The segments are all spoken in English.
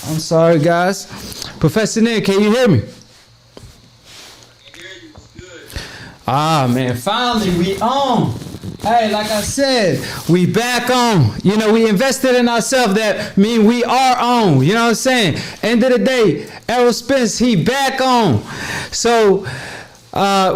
I'm sorry, guys. Professor Nick, can you hear me? Ah, man, finally we on. Hey, like I said, we back on. You know, we invested in ourselves. That mean we are on. You know what I'm saying? End of the day, Errol Spence, he back on. So,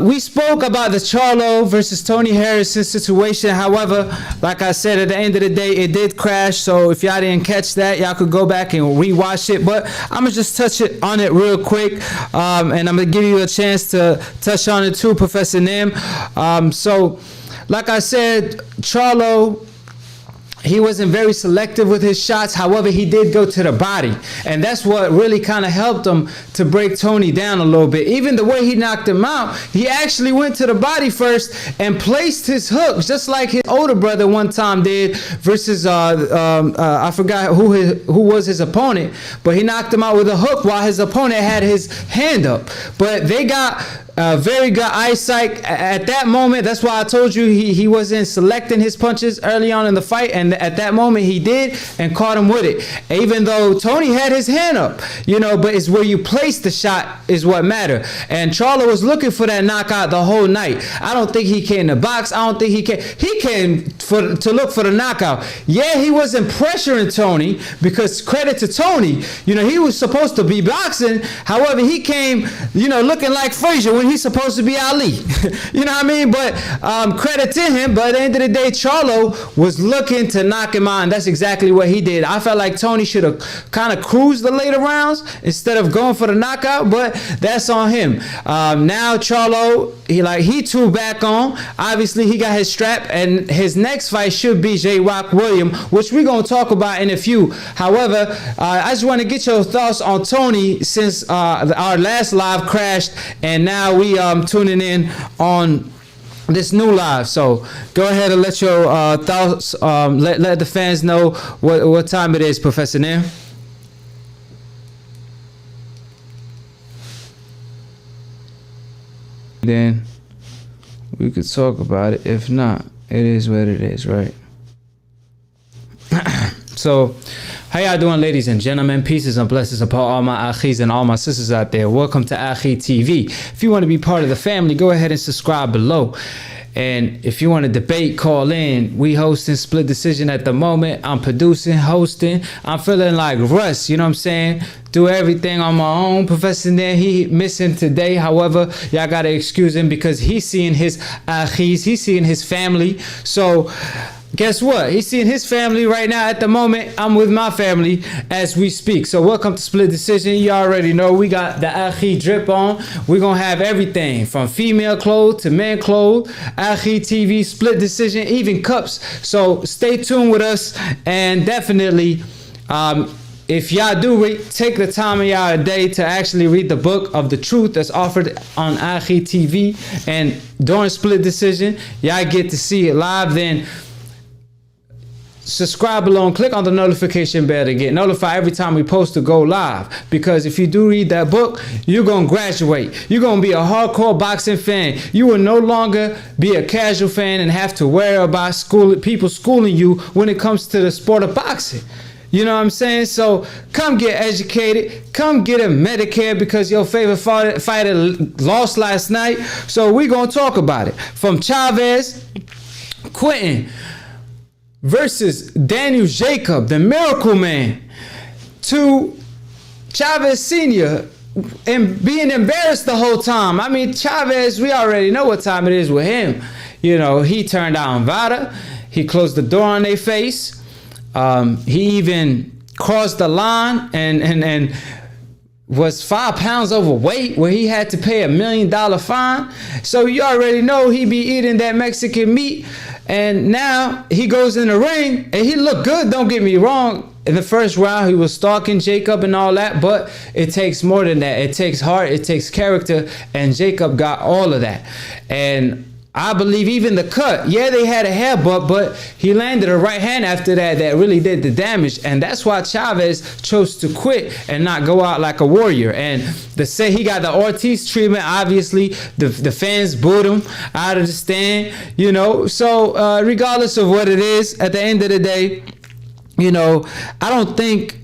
we spoke about the Charlo versus Tony Harrison situation. However, like I said, at the end of the day, it did crash. So if y'all didn't catch that, y'all could go back and rewatch it. But I'm going to just touch on it real quick. And I'm going to give you a chance to touch on it too, Professor Nim. So like I said, Charlo, he wasn't very selective with his shots. However, he did go to the body. And that's what really kind of helped him to break Tony down a little bit. Even the way he knocked him out, he actually went to the body first and placed his hooks, just like his older brother one time did versus, I forgot who was his opponent. But he knocked him out with a hook while his opponent had his hand up. But they got very good eyesight at that moment. That's why I told you he wasn't selecting his punches early on in the fight, and at that moment he did and caught him with it. Even though Tony had his hand up, you know, but it's where you place the shot is what matter. And Charlo was looking for that knockout the whole night. I don't think he came to box. I don't think he came. He came to look for the knockout. Yeah, he wasn't pressuring Tony, because credit to Tony, you know, he was supposed to be boxing. However, he came, you know, looking like Frazier when he's supposed to be Ali. You know what I mean? But credit to him. But at the end of the day, Charlo was looking to knock him out, and that's exactly what he did. I felt like Tony should have kind of cruised the later rounds instead of going for the knockout, but that's on him. Now Charlo, he too back on. Obviously, he got his strap, and his next fight should be J. Rock Williams, which we're going to talk about in a few. However, I just want to get your thoughts on Tony, since our last live crashed, and now we tuning in on this new live. So go ahead and let your thoughts, let the fans know what time it is, Professor Nim. Then we could talk about it. If not, it is what it is, right? So, how y'all doing, ladies and gentlemen? Pieces and blessings upon all my Akhis and all my sisters out there. Welcome to Akhi TV. If you want to be part of the family, go ahead and subscribe below. And if you want to debate, call in. We hosting Split Decision at the moment. I'm producing, hosting. I'm feeling like Russ, you know what I'm saying? Do everything on my own. Professor Nair, he missing today. However, y'all got to excuse him because he's seeing his Akhis. He's seeing his family. So, guess what? He's seeing his family right now. At the moment, I'm with my family as we speak. So welcome to Split Decision. You already know we got the Akhi drip on. We're going to have everything from female clothes to men clothes. Akhi TV, Split Decision, even cups. So stay tuned with us. And definitely, if y'all do take the time of y'all day to actually read the book of the truth that's offered on Akhi TV, and during Split Decision, y'all get to see it live, then subscribe below and click on the notification bell to get notified every time we post to go live. Because if you do read that book, you're going to graduate. You're going to be a hardcore boxing fan. You will no longer be a casual fan and have to worry about people schooling you when it comes to the sport of boxing. You know what I'm saying? So come get educated. Come get a Medicare because your favorite fighter lost last night. So we're going to talk about it. From Chavez, Quentin versus Daniel Jacob, the Miracle Man, to Chavez Sr. and being embarrassed the whole time. I mean, Chavez, we already know what time it is with him. You know, he turned down Vada. He closed the door on their face. He even crossed the line and was 5 pounds overweight, where he had to pay $1 million fine. So you already know he be eating that Mexican meat. And now he goes in the ring and he looked good, don't get me wrong. In the first round, he was stalking Jacob and all that, but it takes more than that. It takes heart, it takes character, and Jacob got all of that. And I believe even the cut, yeah, they had a headbutt, but he landed a right hand after that really did the damage. And that's why Chavez chose to quit and not go out like a warrior. And he got the Ortiz treatment. Obviously, the fans booed him out of the stand, you know. So regardless of what it is, at the end of the day, you know, I don't think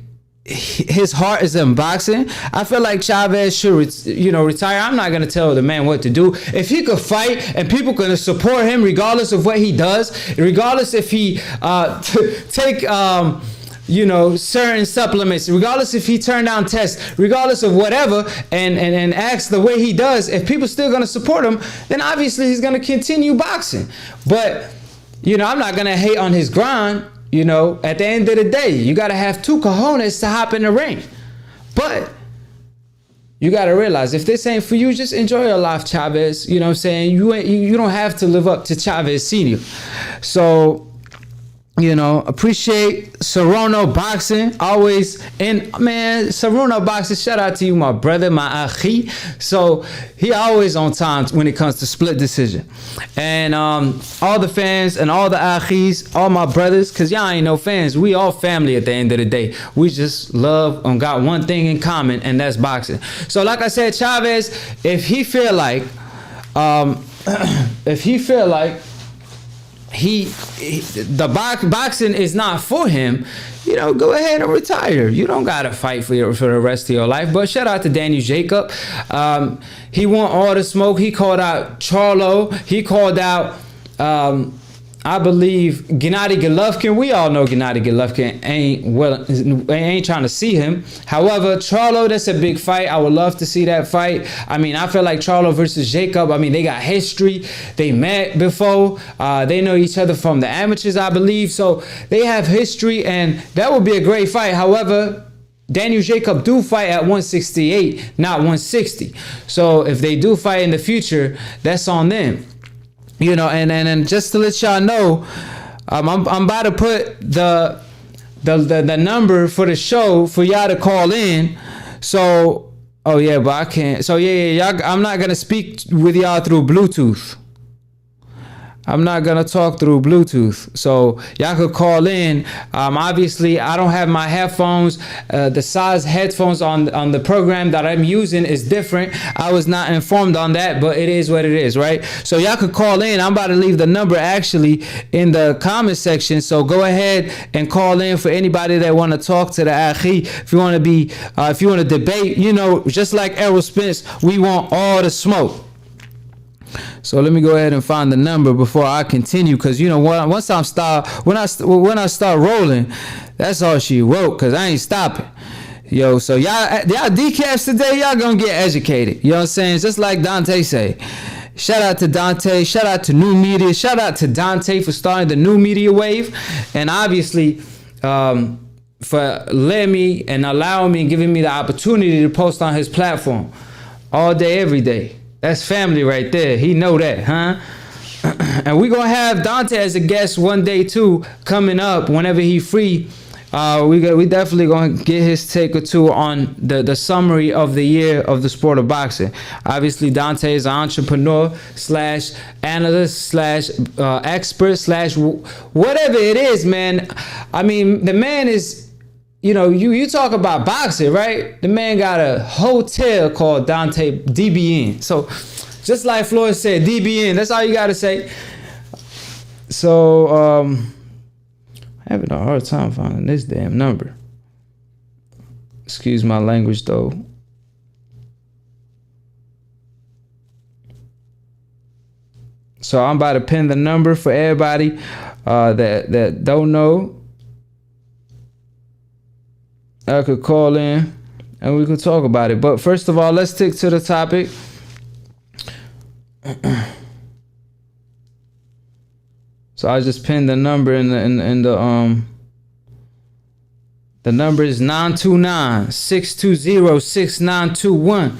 his heart is in boxing, I feel like Chavez should, retire. I'm not gonna tell the man what to do. If he could fight and people gonna support him, regardless of what he does, regardless if he take certain supplements, regardless if he turned down tests, regardless of whatever, and acts the way he does, if people still gonna support him, then obviously he's gonna continue boxing. But I'm not gonna hate on his grind. At the end of the day, you got to have two cojones to hop in the ring. But you got to realize, if this ain't for you, just enjoy your life, Chavez. You know what I'm saying? You don't have to live up to Chavez Sr. So, appreciate Serrano Boxing. Always Serrano Boxing, shout out to you, my brother, my Akhi. So he always on time when it comes to split decision. And all the fans and all the Akhis, all my brothers, because y'all ain't no fans. We all family at the end of the day. We just love and got one thing in common, and that's boxing. So like I said, Chavez, if he feel like boxing is not for him, go ahead and retire. You don't gotta fight for the rest of your life. But shout out to Daniel Jacob. He want all the smoke. He called out Charlo. He called out I believe Gennady Golovkin. We all know Gennady Golovkin ain't trying to see him. However, Charlo, that's a big fight. I would love to see that fight. I feel like Charlo versus Jacob, they got history. They met before. They know each other from the amateurs, I believe. So they have history, and that would be a great fight. However, Daniel Jacob do fight at 168, not 160. So if they do fight in the future, that's on them. And just to let y'all know, I'm about to put the number for the show for y'all to call in. So, but I can't. So y'all, I'm not gonna speak with y'all through Bluetooth. I'm not gonna talk through Bluetooth, so y'all could call in. Obviously, I don't have my headphones. The size headphones on the program that I'm using is different. I was not informed on that, but it is what it is, right? So y'all could call in. I'm about to leave the number actually in the comment section. So go ahead and call in for anybody that want to talk to the Akhi. If you want to debate, just like Errol Spence, we want all the smoke. So let me go ahead and find the number before I continue, because once I start rolling, that's all she wrote, because I ain't stopping. So y'all decaps today, y'all gonna get educated. You know what I'm saying? Just like Dante say. Shout out to Dante. Shout out to New Media. Shout out to Dante for starting the New Media wave, and obviously for letting me and allowing me and giving me the opportunity to post on his platform all day, every day. That's family right there. He know that, huh? And we gonna have Dante as a guest one day too, coming up whenever he free. We definitely gonna get his take or two on the summary of the year of the sport of boxing. Obviously, Dante is an entrepreneur / analyst / expert / whatever it is, man. The man is. You talk about boxing, right? The man got a hotel called Dante DBN. So just like Floyd said, DBN, that's all you got to say. So I'm having a hard time finding this damn number. Excuse my language though. So I'm about to pin the number for everybody that don't know. I could call in and we could talk about it. But first of all, let's stick to the topic. So I just pinned the number in the number is 929-620-6921.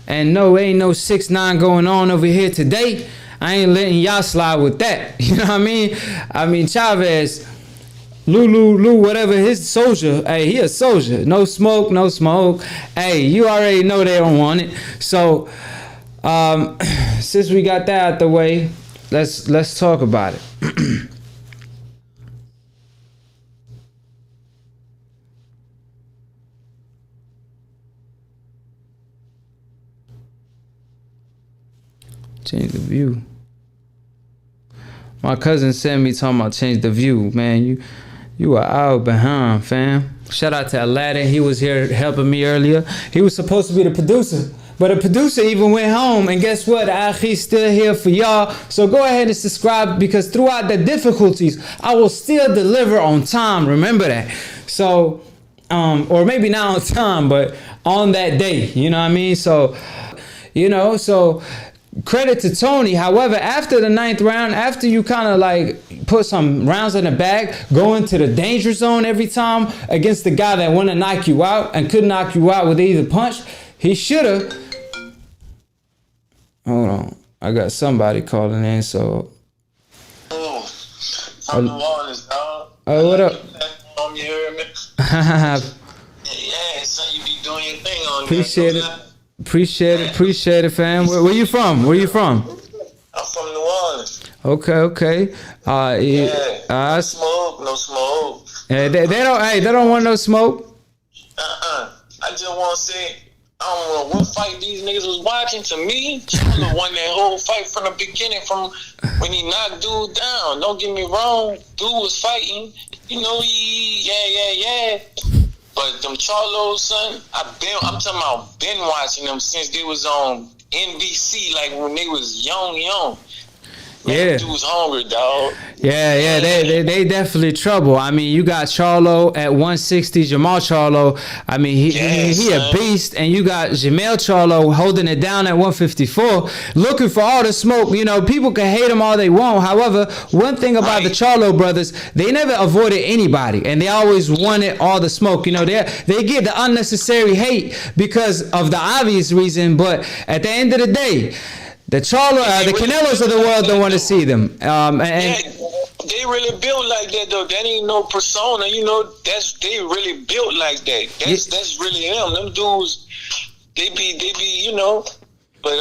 And no, ain't no 6-9 going on over here today. I ain't letting y'all slide with that. You know what I mean? Chavez, Lou, whatever, his soldier. Hey, he a soldier. No smoke. Hey, you already know they don't want it. So, since we got that out the way, let's talk about it. Change the view. My cousin sent me talking about change the view, man. You are out behind, fam. Shout out to Aladdin. He was here helping me earlier. He was supposed to be the producer, but the producer even went home. And guess what? Akhi's still here for y'all. So go ahead and subscribe, because throughout the difficulties, I will still deliver on time. Remember that. So, or maybe not on time, but on that day. You know what I mean? So, so credit to Tony. However, after the 9th round, after you kind of like put some rounds in the bag, go into the danger zone every time against the guy that want to knock you out and could knock you out with either punch, he should have. Hold on, I got somebody calling in. So, I'm the Wallace, dog. What up? You hear me? Yeah, son, you be doing your thing on Appreciate there. it. Appreciate it, fam. Where you from? I'm from New Orleans. Okay. No smoke. Yeah, they don't want no smoke. I just want to say, I don't know what fight these niggas was watching. To me, Charlo won that whole fight from the beginning, from when he knocked dude down. Don't get me wrong, dude was fighting. Yeah. But them Charlos, son, I'm talking about been watching them since they was on NBC, like when they was young. Man, Yeah. dude was hungry, dog. Yeah, they definitely trouble. I mean, you got Charlo at 160, Jermell Charlo. I mean, he a beast, and you got Jermell Charlo holding it down at 154, looking for all the smoke. People can hate him all they want. However, one thing about the Charlo brothers, they never avoided anybody, and they always wanted all the smoke. They get the unnecessary hate because of the obvious reason, but at the end of the day, the Canelos of the world don't want to see them. They really built like that though. That ain't no persona. They really built like that. That's really them. Them dudes, they be. But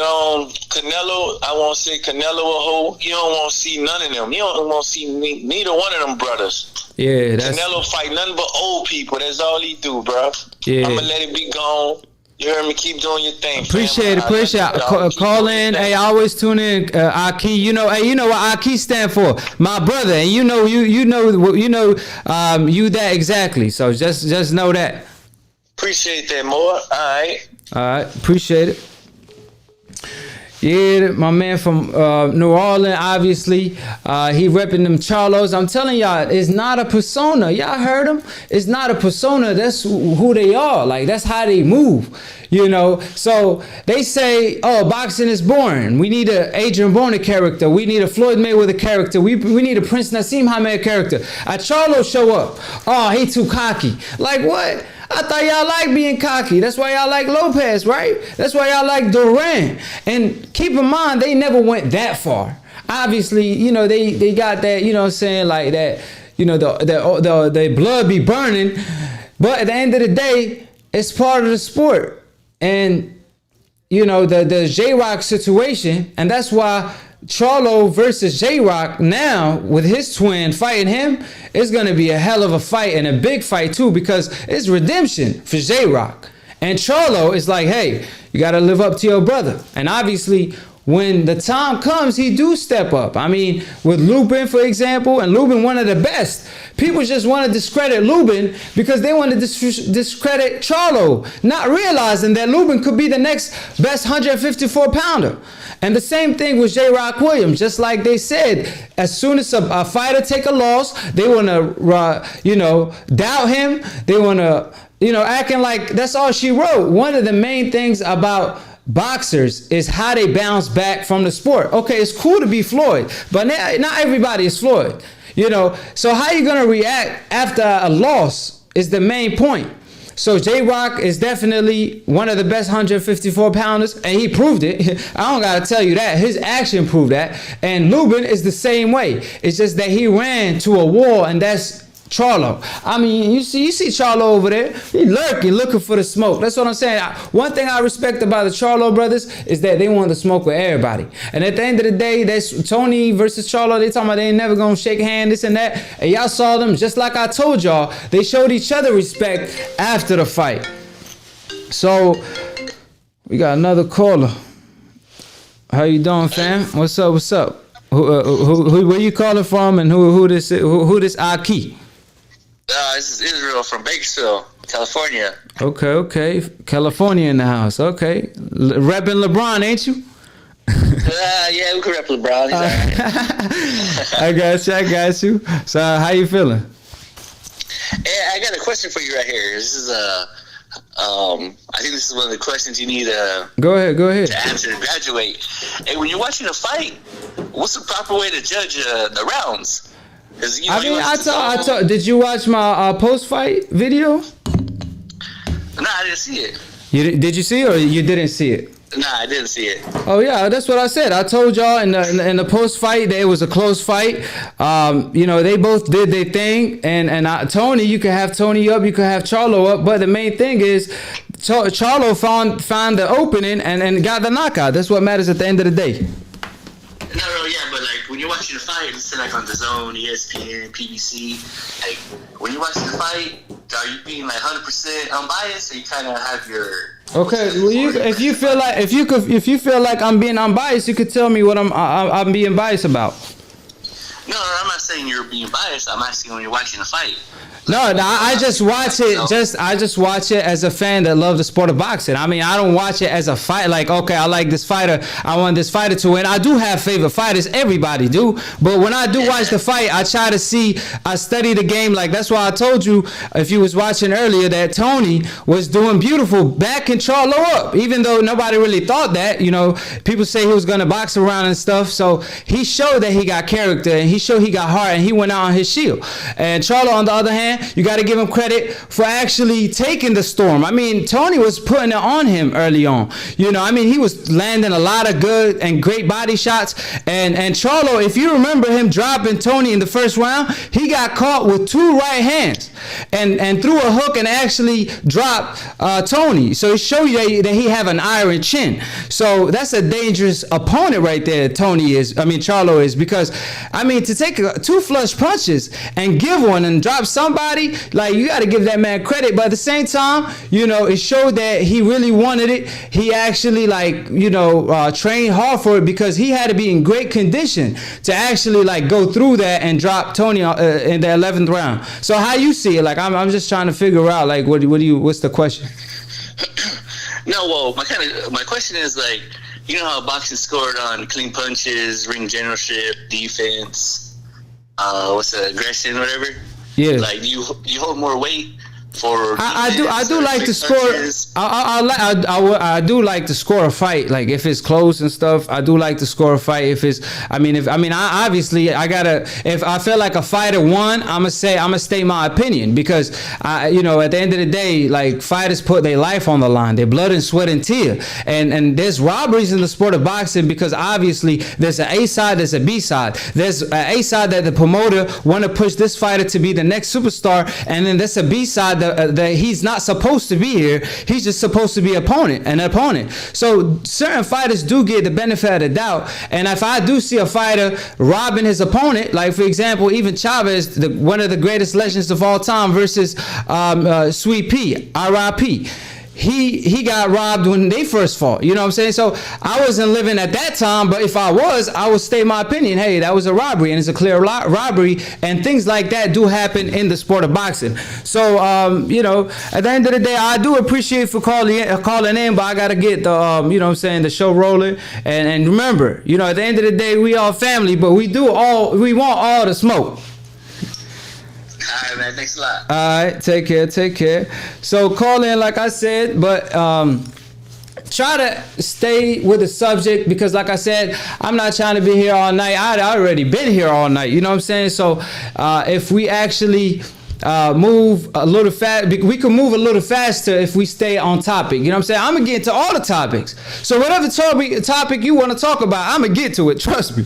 Canelo, I won't say Canelo a hoe. You don't want to see none of them. You don't want to see neither one of them brothers. Yeah, Canelo fight nothing but old people. That's all he do, bro. Yeah. I'ma let it be gone. You heard me? Keep doing your thing. Appreciate it. Call in. Hey, I always tune in. Akhi, you know what Akhi stand for? My brother, and you that exactly. So just know that. Appreciate that, more. All right. Appreciate it. Yeah, my man from New Orleans, obviously. He repping them Charlos. I'm telling y'all, it's not a persona. Y'all heard him? It's not a persona. That's who they are. Like, that's how they move. So they say, oh, boxing is boring. We need a Adrian Broner character. We need a Floyd Mayweather character. We need a Prince Nassim Hamed character. A Charlo show up. Oh, he too cocky. Like, what? I thought y'all like being cocky. That's why y'all like Lopez, right? That's why y'all like Duran. And keep in mind, they never went that far. Obviously, they got that, like that, the blood be burning. But at the end of the day, it's part of the sport. And, the J-Rock situation, and that's why Charlo versus J-Rock now, with his twin fighting him, it's going to be a hell of a fight, and a big fight too, because it's redemption for J-Rock. And Charlo is like, hey, you got to live up to your brother. And obviously, when the time comes, he do step up. I mean, with Lubin, for example, and Lubin one of the best. People just want to discredit Lubin because they want to discredit Charlo, not realizing that Lubin could be the next best 154-pounder. And the same thing with J. Rock Williams. Just like they said, as soon as a fighter take a loss, they want to, doubt him. They want to, acting like that's all she wrote. One of the main things about boxers is how they bounce back from the sport. Okay, it's cool to be Floyd, but not everybody is Floyd. So how you gonna react after a loss is the main point. So J-Rock is definitely one of the best 154-pounders, and he proved it. I don't gotta tell you that. His action proved that. And Lubin is the same way. It's just that he ran to a wall, and that's Charlo. I mean, you see Charlo over there. He looking for the smoke. That's what I'm saying. One thing I respect about the Charlo brothers is that they want to smoke with everybody. And at the end of the day, that's Tony versus Charlo. They talking about they ain't never gonna shake hands, this and that. And y'all saw them, just like I told y'all, they showed each other respect after the fight. So we got another caller. How you doing, fam? What's up? Who where you calling from, and who this Akhi? This is Israel from Bakersfield, California. Okay. California in the house. Okay. Repping LeBron, ain't you? Yeah, we can rep LeBron. He's all right. I got you. So, how you feeling? Hey, I got a question for you right here. This is I think this is one of the questions you need Go ahead. to answer to graduate. Hey, when you're watching a fight, what's the proper way to judge the rounds? You know, I told. Did you watch my post-fight video? No, I didn't see it. Did you see it or you didn't see it? Nah, I didn't see it. Oh yeah, that's what I said. I told y'all in the post fight that it was a close fight. You know, they both did their thing, and Tony, you can have Tony up, you can have Charlo up, but the main thing is Charlo found the opening and got the knockout. That's what matters at the end of the day. No, yeah, but like when you're watching the fight, it's like on the Zone, ESPN, PBC. Like when you're watching the fight, are you being like 100% unbiased, or you kind of have your okay? Well, if you feel like I'm being unbiased, you could tell me what I'm being biased about. No, I'm not saying you're being biased. I'm asking when you're watching the fight. No, I just watch it. I just watch it as a fan that loves the sport of boxing. I mean, I don't watch it as a fight. Like, okay, I like this fighter. I want this fighter to win. I do have favorite fighters. Everybody do. But when I do watch the fight, I try to see. I study the game. Like that's why I told you if you was watching earlier that Tony was doing beautiful, backing Charlo up. Even though nobody really thought that. You know, people say he was gonna box around and stuff. So he showed that he got character and he showed he got heart and he went out on his shield. And Charlo, on the other hand, you got to give him credit for actually taking the storm. I mean, Tony was putting it on him early on. You know, I mean, he was landing a lot of good and great body shots. And Charlo, if you remember him dropping Tony in the first round, he got caught with two right hands and threw a hook and actually dropped Tony. So it showed you that he have an iron chin. So that's a dangerous opponent right there. Charlo is, because I mean, to take two flush punches and give one and drop somebody, like you got to give that man credit. But at the same time, you know, it showed that he really wanted it. He actually trained hard for it, because he had to be in great condition to actually like go through that and drop Tony in the 11th round. So how you see it? Like I'm just trying to figure out like what's the question? No, well, my question is like, you know how boxing scored on clean punches, ring generalship, defense, aggression, whatever. Yeah. Like you hold more weight for. I do like to score. I do like to score a fight. Like if it's close and stuff, I do like to score a fight. If I feel like a fighter won, I'm gonna state my opinion, because at the end of the day, like fighters put their life on the line, their blood and sweat and tear, and there's robberies in the sport of boxing, because obviously there's an A side, there's a B side. There's an A side that the promoter want to push this fighter to be the next superstar, and then there's a B side that he's not supposed to be here. He's just supposed to be an opponent. So certain fighters do get the benefit of the doubt. And if I do see a fighter robbing his opponent, like for example, even Chavez, one of the greatest legends of all time, versus Sweet P, R.I.P., he got robbed when they first fought. You know what I'm saying? So I wasn't living at that time, but if I would state my opinion. Hey, that was a robbery, and it's a clear robbery, and things like that do happen in the sport of boxing. So at the end of the day, I do appreciate for calling in, but I gotta get the the show rolling. And remember, at the end of the day, we all family, but we want all the smoke. All right, man. Thanks a lot. All right. Take care. So call in, like I said, but try to stay with the subject, because like I said, I'm not trying to be here all night. I already been here all night. You know what I'm saying? So if we actually move a little fast, we can move a little faster if we stay on topic. You know what I'm saying? I'm gonna get into all the topics. So whatever topic you want to talk about, I'm gonna get to it. Trust me.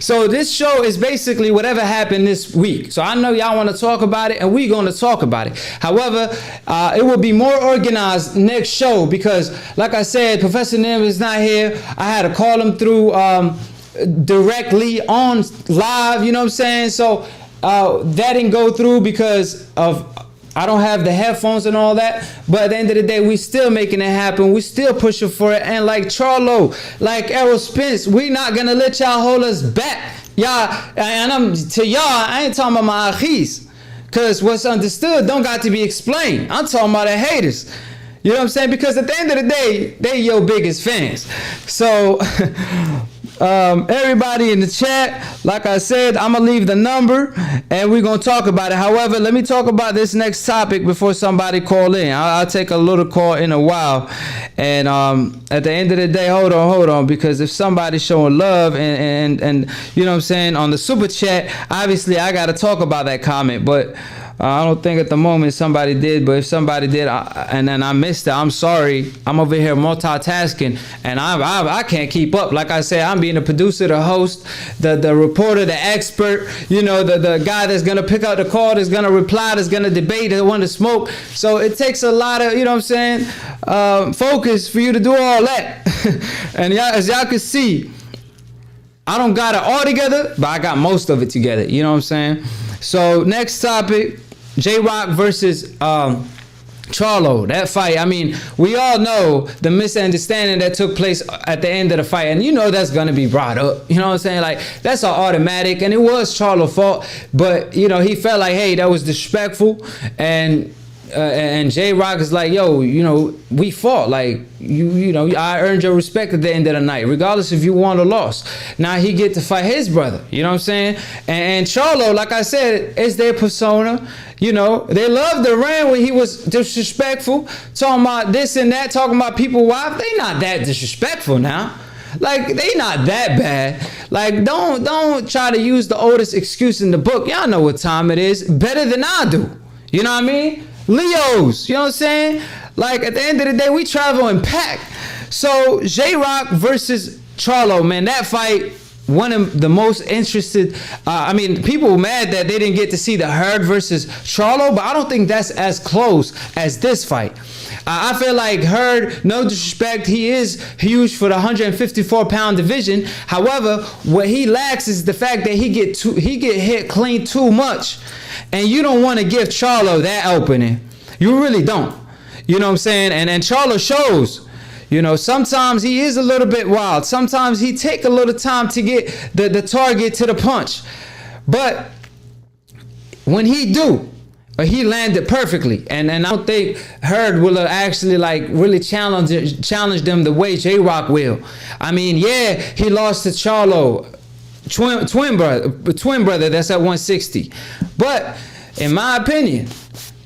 So this show is basically whatever happened this week. So I know y'all want to talk about it, and we're gonna talk about it. However, it will be more organized next show, because like I said, Professor Nim is not here. I had to call him through directly on live. You know what I'm saying? So that didn't go through because of I don't have the headphones and all that. But at the end of the day, we still making it happen. We still pushing for it. And like Charlo, like Errol Spence, we not gonna let y'all hold us back. Y'all, and I ain't talking about my Akhis. Because what's understood don't got to be explained. I'm talking about the haters. You know what I'm saying? Because at the end of the day, they your biggest fans. So everybody in the chat, like I said, I'm going to leave the number and we're going to talk about it. However, let me talk about this next topic before somebody call in. I'll take a little call in a while. And at the end of the day, hold on, because if somebody's showing love and you know what I'm saying, on the super chat, obviously I got to talk about that comment, but I don't think at the moment somebody did, but if somebody did and then I missed it, I'm sorry. I'm over here multitasking and I can't keep up. Like I said, I'm being the producer, the host, the reporter, the expert, you know, the guy that's going to pick up the call, that's going to reply, that's going to debate, that's want to smoke. So it takes a lot of, you know what I'm saying, focus for you to do all that. And y'all, as y'all can see, I don't got it all together, but I got most of it together. You know what I'm saying? So next topic, J-Rock versus Charlo. That fight, I mean, we all know the misunderstanding that took place at the end of the fight, and you know that's going to be brought up. You know what I'm saying? Like, that's an automatic, and it was Charlo's fault, but, you know, he felt like, hey, that was disrespectful, and J-Rock is like, yo, you know, we fought. Like, you know, I earned your respect at the end of the night, regardless if you won or lost. Now he get to fight his brother. You know what I'm saying? And Charlo, like I said, is their persona. You know, they loved the rant when he was disrespectful, talking about this and that, talking about people wife. They not that disrespectful now. Like, they not that bad. Like, don't try to use the oldest excuse in the book. Y'all know what time it is. Better than I do. You know what I mean? Leos, you know what I'm saying? Like, at the end of the day, we travel in pack. So J-Rock versus Charlo, man, that fight, one of the most interested. I mean, people were mad that they didn't get to see the Herd versus Charlo, but I don't think that's as close as this fight. I feel like Herd, no disrespect, he is huge for the 154-pound division. However, what he lacks is the fact that he get hit clean too much. And you don't want to give Charlo that opening. You really don't. You know what I'm saying? And Charlo shows. You know, sometimes he is a little bit wild. Sometimes he take a little time to get the target to the punch. But when he do, he landed perfectly. And I don't think Herd will actually like really challenge them the way J-Rock will. I mean, yeah, he lost to Charlo. Twin brother that's at 160. But in my opinion,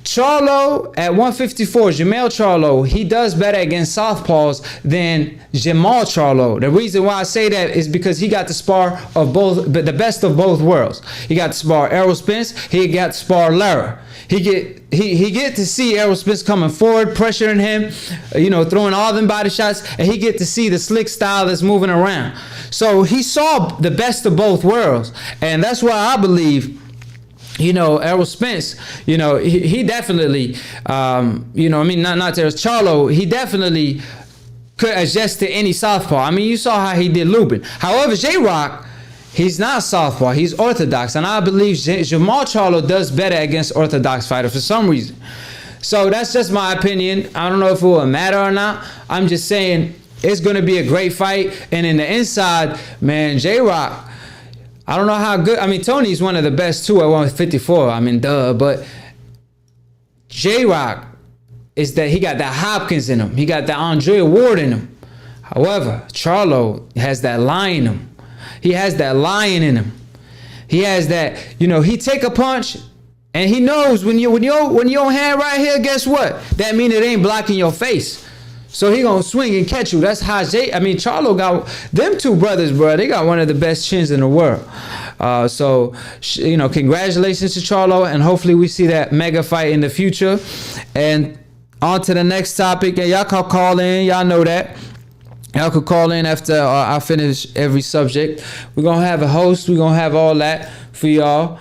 Charlo at 154, Jermell Charlo, he does better against southpaws than Jermell Charlo. The reason why I say that is because he got to spar of both, but the best of both worlds. He got to spar Errol Spence, he got to spar Lara. He get to see Errol Spence coming forward, pressuring him, you know, throwing all them body shots, and he get to see the slick style that's moving around. So he saw the best of both worlds, and that's why I believe, you know, Errol Spence, you know, he definitely, you know, I mean, not Errol Charlo, he definitely could adjust to any southpaw. I mean, you saw how he did Lubin. However, J-Rock, he's not southpaw, he's orthodox, and I believe Jermell Charlo does better against orthodox fighters for some reason. So that's just my opinion. I don't know if it will matter or not. I'm just saying it's going to be a great fight. And in the inside, man, J-Rock, I don't know how good. I mean, Tony's one of the best too at 154. I mean, duh. But J-Rock is that he got that Hopkins in him. He got that Andre Ward in him. However, Charlo has that lion in him. He has that lion in him. He has that, you know, he take a punch and he knows when your hand right here, guess what? That means it ain't blocking your face. So he gonna swing and catch you. That's how Charlo got them two brothers, bro. They got one of the best chins in the world. So, you know, congratulations to Charlo, and hopefully we see that mega fight in the future. And on to the next topic. And y'all can call in. Y'all know that. Y'all could call in after I finish every subject. We're gonna have a host. We're gonna have all that for y'all.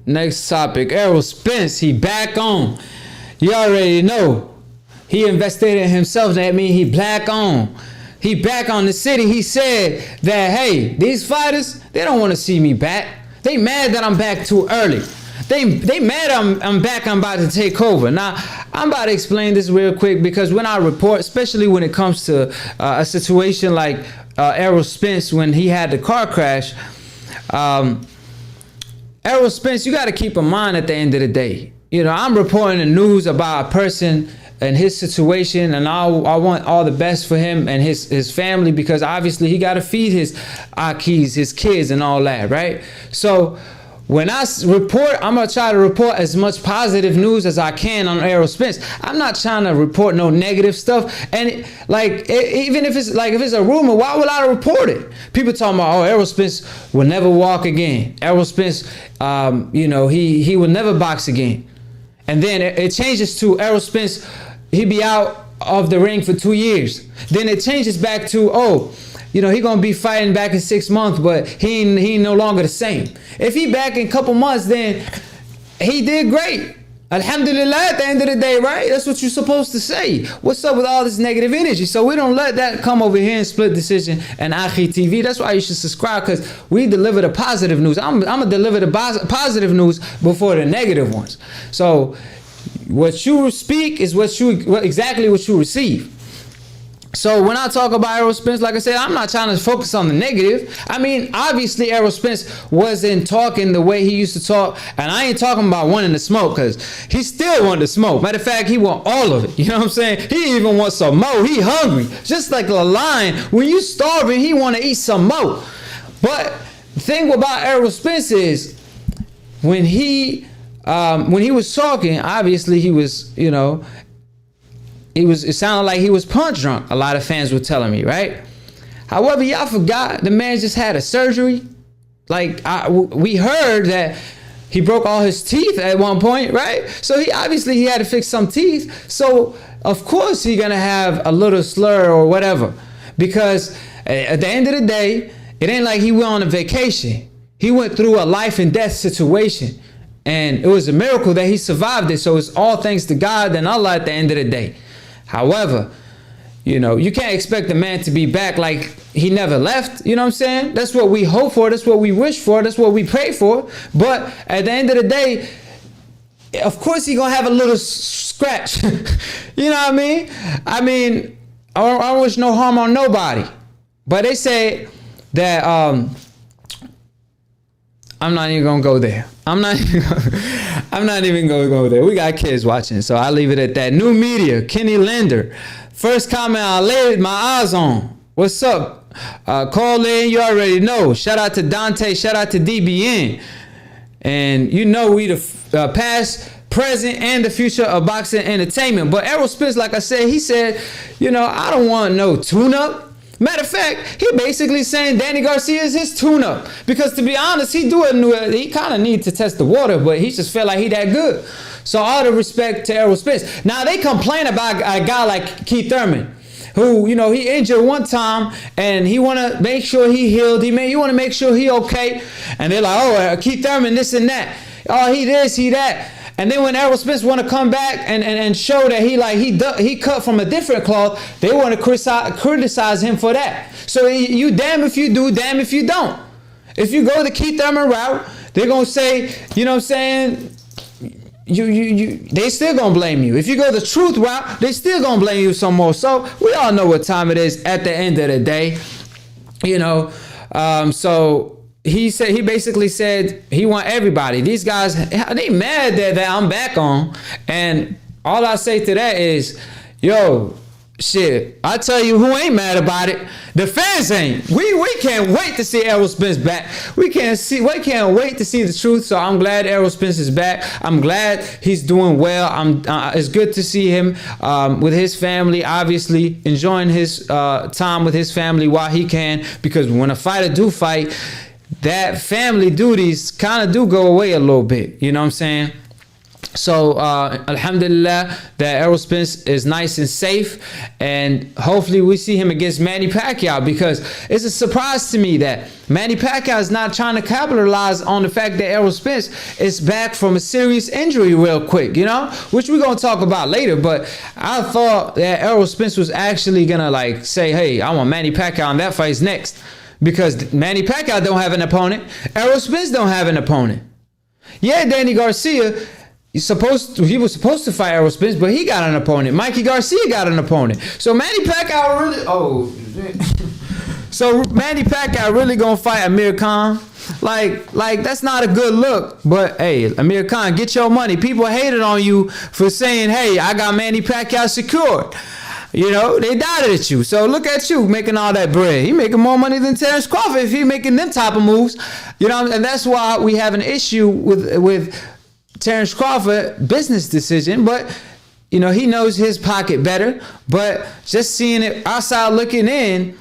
Next topic, Errol Spence, he back on. You already know. He invested in himself. That means he black on. He back on the city. He said that, hey, these fighters, they don't want to see me back. They mad that I'm back too early. They mad I'm back, I'm about to take over. Now, I'm about to explain this real quick, because when I report, especially when it comes to a situation like Errol Spence when he had the car crash. Errol Spence, you got to keep in mind at the end of the day, you know, I'm reporting the news about a person and his situation, and I want all the best for him and his family, because obviously he got to feed his Akhis, his kids and all that, right? So when I report, I'm going to try to report as much positive news as I can on Errol Spence. I'm not trying to report no negative stuff. And even if it's like, if it's a rumor, why would I report it? People talking about, oh, Errol Spence will never walk again. Errol Spence, you know, he will never box again. And then it changes to Errol Spence, he be out of the ring for 2 years. Then it changes back to, oh, you know, he gonna be fighting back in 6 months, but he no longer the same. If he back in a couple months, then he did great. Alhamdulillah, at the end of the day, right? That's what you're supposed to say. What's up with all this negative energy? So we don't let that come over here in Split Decision and Akhi TV. That's why you should subscribe, because we deliver the positive news. I'm gonna deliver the positive news before the negative ones. So what you speak is exactly what you receive. So when I talk about Errol Spence, like I said, I'm not trying to focus on the negative. I mean, obviously Errol Spence wasn't talking the way he used to talk, and I ain't talking about wanting to smoke, because he still wanted to smoke. Matter of fact, he want all of it. You know what I'm saying? He even wants some more. He hungry. Just like a lion, when you starving, he want to eat some more. But the thing about Errol Spence is, when he was talking, obviously he was, you know, it sounded like he was punch drunk. A lot of fans were telling me, right? However, y'all forgot the man just had a surgery. Like, we heard that he broke all his teeth at one point, right? So he obviously had to fix some teeth. So of course he gonna have a little slur or whatever, because at the end of the day, it ain't like he went on a vacation. He went through a life and death situation, and it was a miracle that he survived it. So it's all thanks to God and Allah at the end of the day. However, you know, you can't expect the man to be back like he never left. You know what I'm saying? That's what we hope for. That's what we wish for. That's what we pray for. But at the end of the day, of course, he's going to have a little scratch. You know what I mean? I don't wish no harm on nobody. But they say that I'm not even going to go there. I'm not even going to go there. We got kids watching, so I'll leave it at that. New media, Kenny Linder. First comment I laid my eyes on. What's up? Call in, you already know. Shout out to Dante, shout out to DBN. And you know we the past, present, and the future of boxing entertainment. But Errol Spence, like I said, he said, you know, I don't want no tune-up. Matter of fact, he basically saying Danny Garcia is his tune-up. Because to be honest, he kind of need to test the water, but he just felt like he that good. So all the respect to Errol Spence. Now they complain about a guy like Keith Thurman, who, you know, he injured one time and he want to make sure he healed. He want to make sure he okay. And they're like, oh, Keith Thurman, this and that. Oh, he this, he that. And then when Errol Spence want to come back and show that he cut from a different cloth, they want to criticize him for that. So you damn if you do, damn if you don't. If you go the Keith Thurman route, they're gonna say, you know what I'm saying, they still gonna blame you. If you go the truth route, they still gonna blame you some more. So we all know what time it is at the end of the day, you know. So he basically said he want everybody. These guys, they mad that I'm back on, and all I say to that is, yo, shit, I tell you who ain't mad about it. The fans ain't. We can't wait to see Errol Spence back. We can't wait to see the truth. So I'm glad Errol Spence is back. I'm glad he's doing well. It's good to see him with his family, obviously enjoying his time with his family while he can, because when a fighter do fight, that family duties kind of do go away a little bit. You know what I'm saying? So alhamdulillah that Errol Spence is nice and safe, and hopefully we see him against Manny Pacquiao, because it's a surprise to me that Manny Pacquiao is not trying to capitalize on the fact that Errol Spence is back from a serious injury real quick, you know, which we're going to talk about later. But I thought that Errol Spence was actually going to like say, hey, I want Manny Pacquiao and that fight's next, because Manny Pacquiao don't have an opponent. Errol Spence don't have an opponent. Yeah, Danny Garcia, he was supposed to fight Errol Spence, but he got an opponent. Mikey Garcia got an opponent. So Manny Pacquiao really, So Manny Pacquiao really gonna fight Amir Khan? Like that's not a good look. But hey, Amir Khan, get your money. People hated on you for saying, hey, I got Manny Pacquiao secured. You know, they doubted at you. So look at you making all that bread. He making more money than Terrence Crawford if he making them type of moves. You know, and that's why we have an issue with Terrence Crawford business decision. But you know, he knows his pocket better. But just seeing it outside looking in,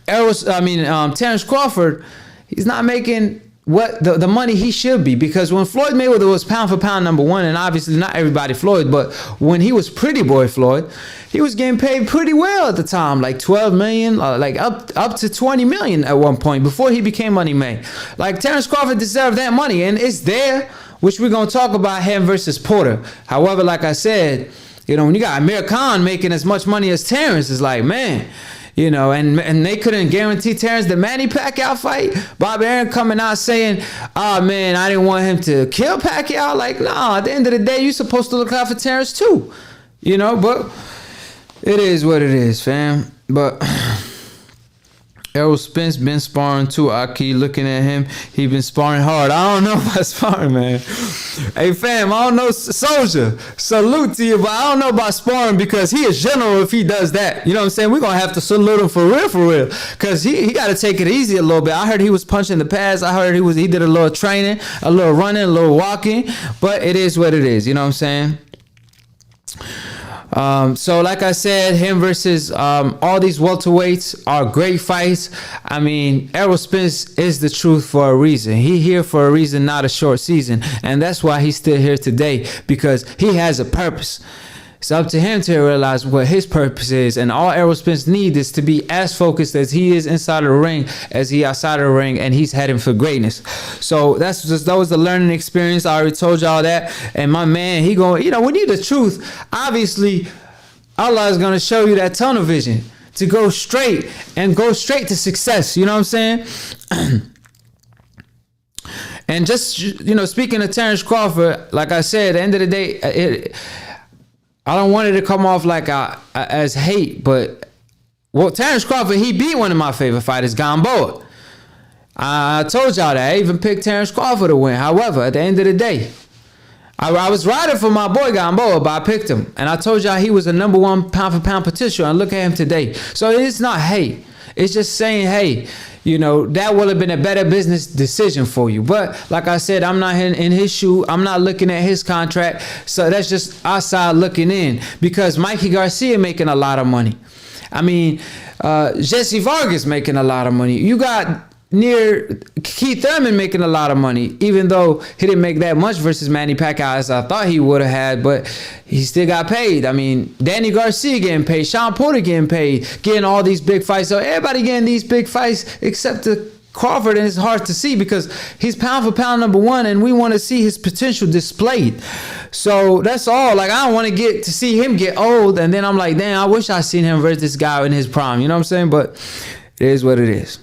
Terrence Crawford, he's not making what the money he should be, because when Floyd Mayweather was pound for pound number one, and obviously not everybody Floyd, but when he was Pretty Boy Floyd, he was getting paid pretty well at the time, like 12 million, like up to 20 million at one point before he became Money Man. Like Terrence Crawford deserved that money, and it's there, which we're gonna talk about him versus Porter. However, like I said, you know, when you got Amir Khan making as much money as Terrence, it's like, man. You know, and they couldn't guarantee Terrence the Manny Pacquiao fight. Bob Arum coming out saying, oh man, I didn't want him to kill Pacquiao. Like, nah, at the end of the day, you're supposed to look out for Terrence too. You know, but it is what it is, fam. But Errol Spence been sparring too. Akhi looking at him. He been sparring hard. I don't know about sparring, man. Hey, fam, I don't know. Soldier, salute to you, but I don't know about sparring because he is general if he does that. You know what I'm saying? We're going to have to salute him for real. Because he got to take it easy a little bit. I heard he was punching the pads. I heard he did a little training, a little running, a little walking. But it is what it is. You know what I'm saying? So like I said, him versus all these welterweights are great fights. I mean, Errol Spence is the truth for a reason. He here for a reason, not a short season. And that's why he's still here today, because he has a purpose. It's up to him to realize what his purpose is, and all Errol Spence needs is to be as focused as he is inside of the ring as he outside of the ring, and he's heading for greatness. So that was the learning experience. I already told y'all that. And my man, he going, you know, when you the truth, obviously Allah is going to show you that tunnel vision to go straight to success. You know what I'm saying? And just, you know, speaking of Terrence Crawford, like I said, at the end of the day, I don't want it to come off like as hate, but Terrence Crawford, he beat one of my favorite fighters, Gamboa. I told y'all that. I even picked Terrence Crawford to win. However, at the end of the day, I was riding for my boy Gamboa, but I picked him. And I told y'all he was a number one pound for pound potential, and look at him today. So it's not hate. It's just saying, hey, you know, that would have been a better business decision for you. But like I said, I'm not in his shoe. I'm not looking at his contract. So that's just outside looking in, because Mikey Garcia making a lot of money. I mean, Jesse Vargas making a lot of money. You got near Keith Thurman making a lot of money, even though he didn't make that much versus Manny Pacquiao as I thought he would have had, but he still got paid. I mean, Danny Garcia getting paid, Sean Porter getting paid, getting all these big fights. So everybody getting these big fights except the Crawford, and it's hard to see because he's pound for pound number one, and we want to see his potential displayed. So that's all. Like, I don't want to get to see him get old, and then I'm like, damn, I wish I seen him versus this guy in his prime. You know what I'm saying? But it is what it is.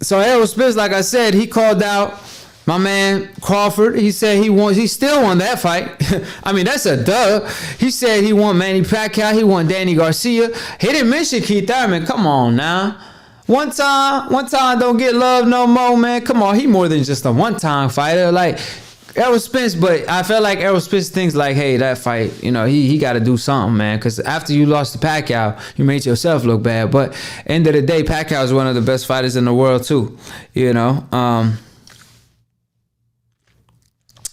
So Errol Spence, like I said, he called out my man Crawford. He said he still won that fight. I mean, that's a duh. He said he won Manny Pacquiao. He won Danny Garcia. He didn't mention Keith Thurman. Come on now. One time don't get love no more, man. Come on, he more than just a one-time fighter. Like Errol Spence, but I felt like Errol Spence thinks like, hey, that fight, you know, he got to do something, man, because after you lost to Pacquiao, you made yourself look bad. But end of the day, Pacquiao is one of the best fighters in the world too, you know.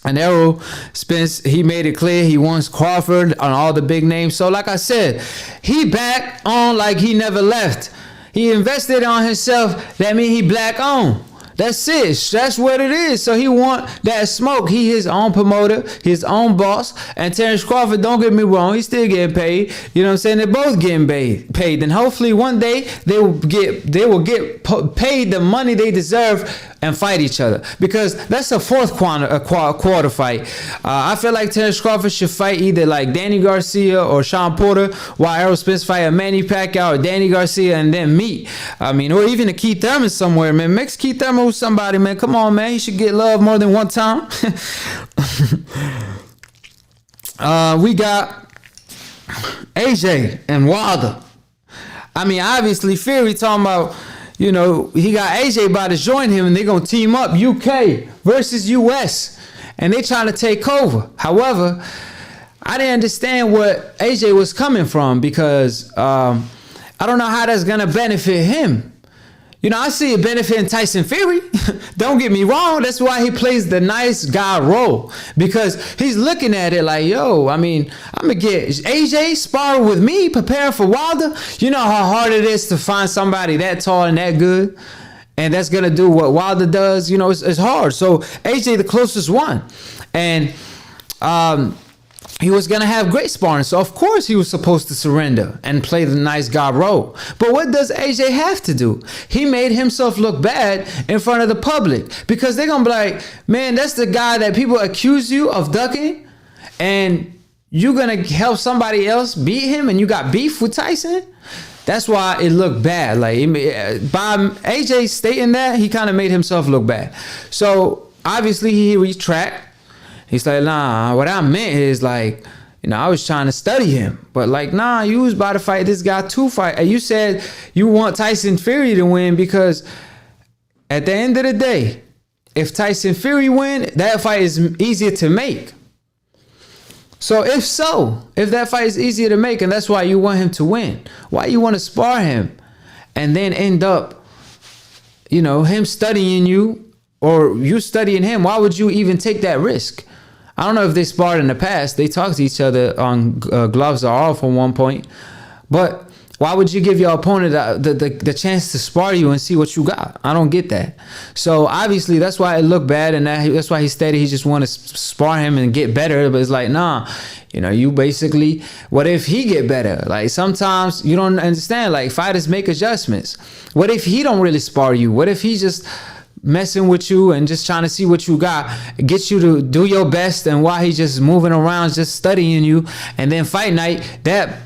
And Errol Spence, he made it clear he wants Crawford on all the big names. So like I said, he back on like he never left. He invested on himself. That means he black on. That's it. That's what it is. So he want that smoke. He his own promoter, his own boss. And Terrence Crawford, don't get me wrong, he's still getting paid. You know what I'm saying? They're both getting paid. And hopefully one day they will get paid the money they deserve and fight each other, because that's a fourth quarter fight. I feel like Terrence Crawford should fight either like Danny Garcia or Sean Porter, while Errol Spence fight a Manny Pacquiao or Danny Garcia and then meet. I mean, or even a Keith Thurman somewhere, man. Mix Keith Thurman with somebody, man. Come on, man. He should get love more than one time. We got AJ and Wilder. I mean, obviously, Fury talking about, you know, he got AJ about to join him, and they're going to team up UK versus US, and they trying to take over. However, I didn't understand what AJ was coming from, because I don't know how that's going to benefit him. You know, I see it benefiting Tyson Fury. Don't get me wrong. That's why he plays the nice guy role, because he's looking at it like, yo, I mean, I'm going to get AJ sparring with me, preparing for Wilder. You know how hard it is to find somebody that tall and that good, and that's going to do what Wilder does. You know, it's hard. So AJ, the closest one. And he was going to have great sparring. So, of course, he was supposed to surrender and play the nice guy role. But what does AJ have to do? He made himself look bad in front of the public, because they're going to be like, man, that's the guy that people accuse you of ducking, and you're going to help somebody else beat him, and you got beef with Tyson? That's why it looked bad. Like, by AJ stating that, he kind of made himself look bad. So, obviously, he retracted. He's like, nah, what I meant is, like, you know, I was trying to study him. But, like, nah, you was about to fight this guy to fight. And you said you want Tyson Fury to win, because at the end of the day, if Tyson Fury win, that fight is easier to make. So, if that fight is easier to make, and that's why you want him to win, why you want to spar him and then end up, you know, him studying you or you studying him? Why would you even take that risk? I don't know if they sparred in the past. They talked to each other on gloves are off at one point. But why would you give your opponent the chance to spar you and see what you got? I don't get that. So obviously that's why it looked bad, and that's why he stated he just want to spar him and get better. But it's like, nah, you know, you basically, what if he get better? Like, sometimes you don't understand, like, fighters make adjustments. What if he don't really spar you? What if he just messing with you and just trying to see what you got, get you to do your best, and while he just moving around just studying you, and then fight night, that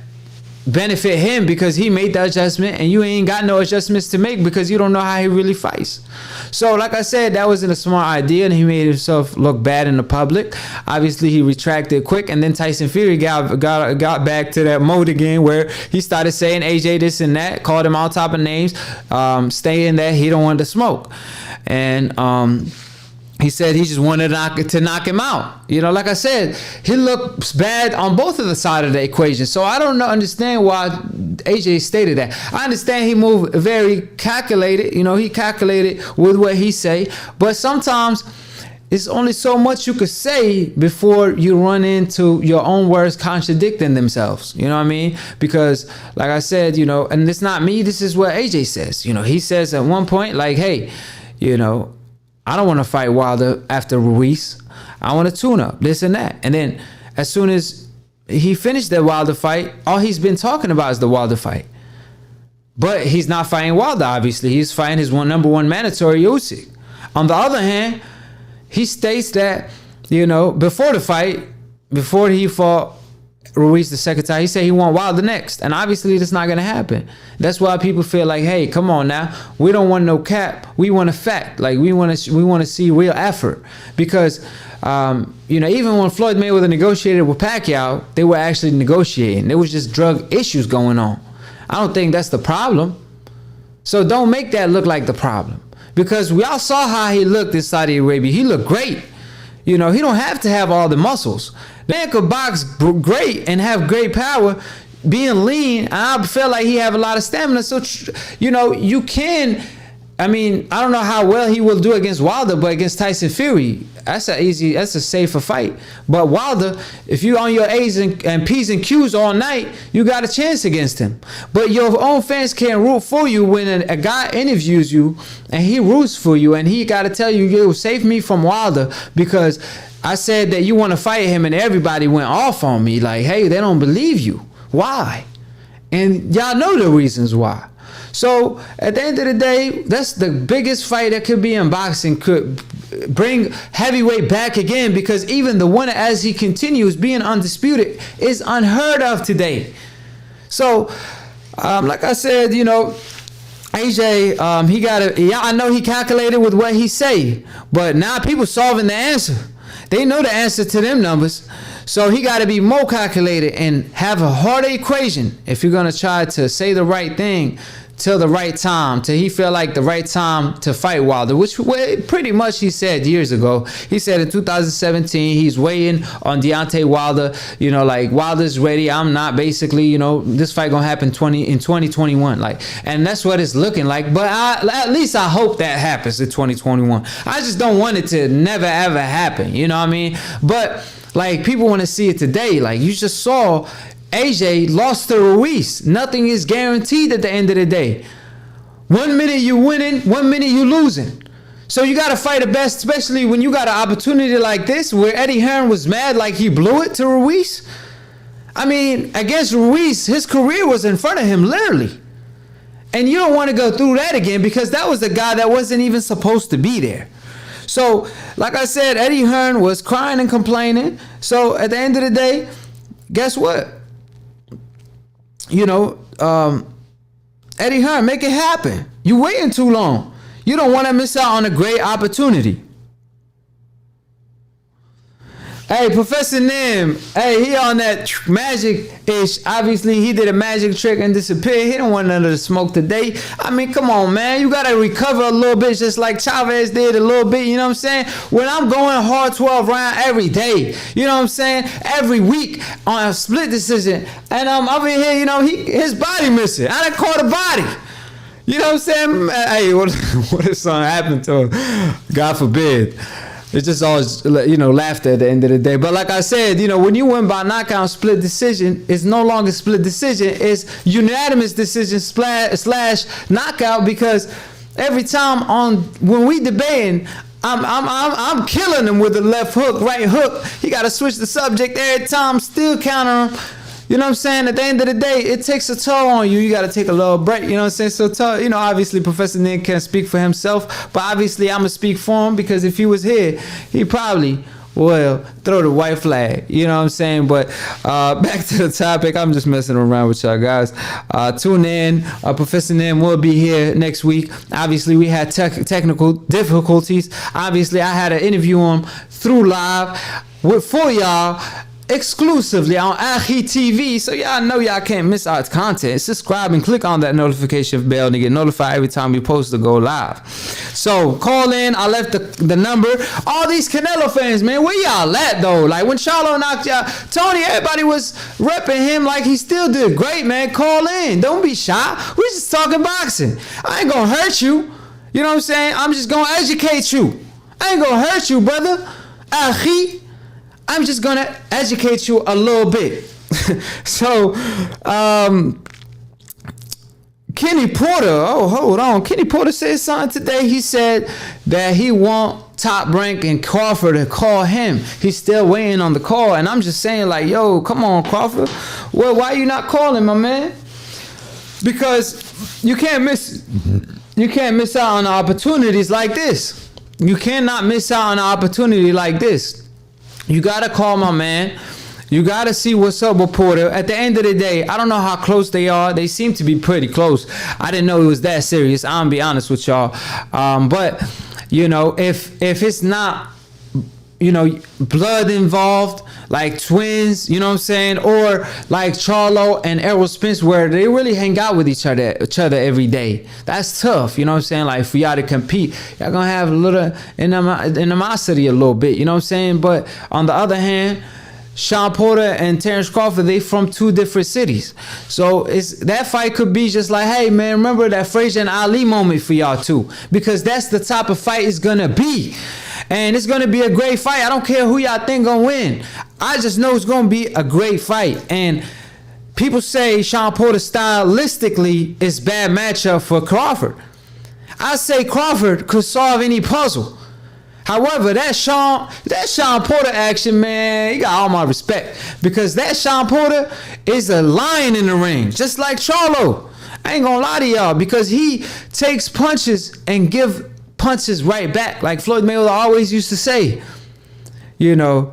benefit him because he made the adjustment, and you ain't got no adjustments to make because you don't know how he really fights. So like I said, that wasn't a smart idea, and he made himself look bad in the public. Obviously he retracted quick, and then Tyson Fury got back to that mode again where he started saying AJ this and that, called him all type of names, saying that he don't want to smoke. And he said he just wanted to knock him out. You know, like I said, he looks bad on both of the side of the equation. So I don't understand why AJ stated that. I understand he moved very calculated. You know, he calculated with what he say. But sometimes it's only so much you could say before you run into your own words contradicting themselves. You know what I mean? Because like I said, you know, and it's not me. This is what AJ says. You know, he says at one point, like, hey, you know, I don't want to fight Wilder after Ruiz. I want to tune up, this and that. And then as soon as he finished that Wilder fight, all he's been talking about is the Wilder fight. But he's not fighting Wilder, obviously. He's fighting his number one mandatory, Usyk. On the other hand, he states that, you know, before the fight, before he fought Ruiz the second time, he said he want Wilder next, and obviously that's not gonna happen. That's why people feel like, hey, come on now, we don't want no cap, we want a fact. Like, we want to see real effort, because you know, even when Floyd Mayweather negotiated with Pacquiao, they were actually negotiating. There was just drug issues going on. I don't think that's the problem. So don't make that look like the problem, because we all saw how he looked in Saudi Arabia. He looked great. You know, he don't have to have all the muscles. The man could box great and have great power, being lean. And I feel like he have a lot of stamina. So, you know, you can. I mean, I don't know how well he will do against Wilder, but against Tyson Fury, that's a safer fight. But Wilder, if you're on your A's and P's and Q's all night, you got a chance against him. But your own fans can't root for you when a guy interviews you and he roots for you, and he got to tell you, yo, save me from Wilder because I said that you want to fight him, and everybody went off on me. Like, hey, they don't believe you. Why? And y'all know the reasons why. So at the end of the day, that's the biggest fight that could be in boxing, could bring heavyweight back again, because even the winner, as he continues being undisputed, is unheard of today. So like I said, you know, AJ, I know he calculated with what he say, but now people solving the answer. They know the answer to them numbers. So he got to be more calculated and have a harder equation if you're going to try to say the right thing till the right time, till he feel like the right time to fight Wilder, which pretty much he said years ago. He said in 2017 he's waiting on Deontay Wilder, you know, like Wilder's ready, I'm not, basically, you know, this fight gonna happen in 2021, like, and that's what it's looking like. But at least I hope that happens in 2021. I just don't want it to never ever happen, you know what I mean? But like, people want to see it today. Like, you just saw AJ lost to Ruiz. Nothing is guaranteed at the end of the day. 1 minute you winning, 1 minute you losing. So you got to fight the best, especially when you got an opportunity like this where Eddie Hearn was mad like he blew it to Ruiz. I mean, against Ruiz, his career was in front of him, literally. And you don't want to go through that again because that was the guy that wasn't even supposed to be there. So, like I said, Eddie Hearn was crying and complaining. So at the end of the day, guess what? You know, Eddie Hearn, make it happen. You waiting too long. You don't want to miss out on a great opportunity. Hey, Professor Nim, hey, he on that magic-ish. Obviously, he did a magic trick and disappeared. He don't want none of the smoke today. I mean, come on, man. You got to recover a little bit just like Chavez did a little bit, you know what I'm saying? When I'm going hard 12 round every day, you know what I'm saying? Every week on a split decision. And I'm over here, you know, his body missing. I done caught a body. You know what I'm saying? Hey, what if something happened to him? God forbid. It's just always, you know, laughter at the end of the day. But like I said, you know, when you win by knockout split decision, it's no longer split decision. It's unanimous decision slash knockout, because every time when we debating, I'm killing him with the left hook, right hook. He got to switch the subject every time, still counter him. You know what I'm saying? At the end of the day, it takes a toll on you. You got to take a little break. You know what I'm saying? So, you know, obviously, Professor Nick can't speak for himself. But obviously, I'm going to speak for him, because if he was here, he probably will throw the white flag. You know what I'm saying? But back to the topic. I'm just messing around with y'all guys. Tune in. Professor Nim will be here next week. Obviously, we had technical difficulties. Obviously, I had an interview him through live for y'all, exclusively on Akhi TV, so y'all know y'all can't miss our content. Subscribe and click on that notification bell to get notified every time we post to go live. So call in. I left the number. All these Canelo fans, man, where y'all at though? Like when Charlo knocked y'all, Tony, everybody was repping him like he still did great, man. Call in. Don't be shy. We just talking boxing. I ain't gonna hurt you. You know what I'm saying? I'm just gonna educate you. I ain't gonna hurt you, brother. Akhi. I'm just gonna educate you a little bit. So, Kenny Porter, oh, hold on. Kenny Porter said something today. He said that he want Top Rank and Crawford to call him. He's still waiting on the call. And I'm just saying, like, yo, come on, Crawford. Well, why you not calling, my man? Because you can't miss out on opportunities like this. You cannot miss out on an opportunity like this. You gotta call my man. You gotta see what's up with Porter. At the end of the day, I don't know how close they are. They seem to be pretty close. I didn't know it was that serious. I'm gonna be honest with y'all. But you know, if it's not, you know, blood involved, like twins, you know what I'm saying, or like Charlo and Errol Spence, where they really hang out with each other every day. That's tough, you know what I'm saying? Like for y'all to compete, y'all gonna have a little animosity a little bit, you know what I'm saying? But on the other hand, Sean Porter and Terrence Crawford, they from two different cities. So that fight could be just like, hey man, remember that Frazier and Ali moment for y'all too, because that's the type of fight it's gonna be. And it's going to be a great fight. I don't care who y'all think going to win. I just know it's going to be a great fight. And people say Sean Porter stylistically is bad matchup for Crawford. I say Crawford could solve any puzzle. However, that Sean Porter action, man, he got all my respect. Because that Sean Porter is a lion in the ring. Just like Charlo. I ain't going to lie to y'all. Because he takes punches and give punches right back, like Floyd Mayweather always used to say. You know,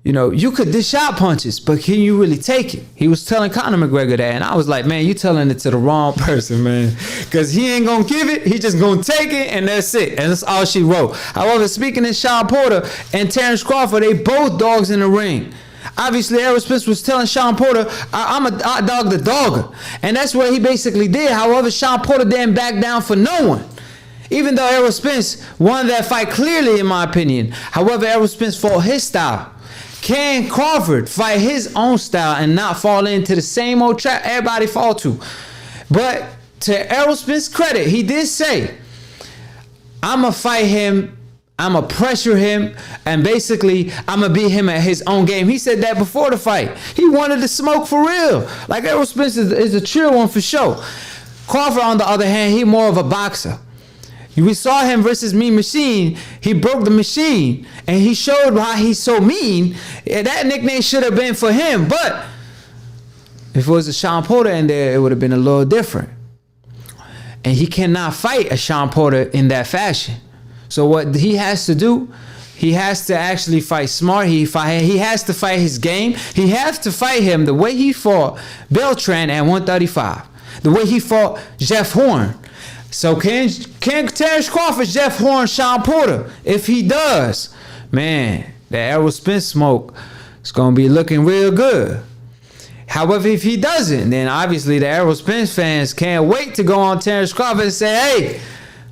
You know, you could dish out punches, but can you really take it? He was telling Conor McGregor that, and I was like, man, you telling it to the wrong person, man. Because he ain't going to give it, he just going to take it, and that's it. And that's all she wrote. However, speaking of Sean Porter and Terrence Crawford, they both dogs in the ring. Obviously, Errol Spence was telling Sean Porter, I dog the dogger. And that's what he basically did. However, Sean Porter didn't back down for no one. Even though Errol Spence won that fight clearly, in my opinion. However, Errol Spence fought his style. Can Crawford fight his own style and not fall into the same old trap everybody fall to? But to Errol Spence's credit, he did say, I'm going to fight him, I'm going to pressure him, and basically, I'm going to beat him at his own game. He said that before the fight. He wanted to smoke for real. Like, Errol Spence is a chill one for sure. Crawford, on the other hand, he more of a boxer. We saw him versus Mean Machine. He broke the machine, and he showed why he's so mean. That nickname should have been for him, but if it was a Sean Porter in there, it would have been a little different. And he cannot fight a Sean Porter in that fashion. So what he has to do, he has to actually fight smart. He has to fight his game. He has to fight him the way he fought Beltran at 135, the way he fought Jeff Horn. So can Terrence Crawford Jeff Horn Sean Porter? If he does, man, the Errol Spence smoke is going to be looking real good. However, if he doesn't, then obviously the Errol Spence fans can't wait to go on Terrence Crawford and say, hey,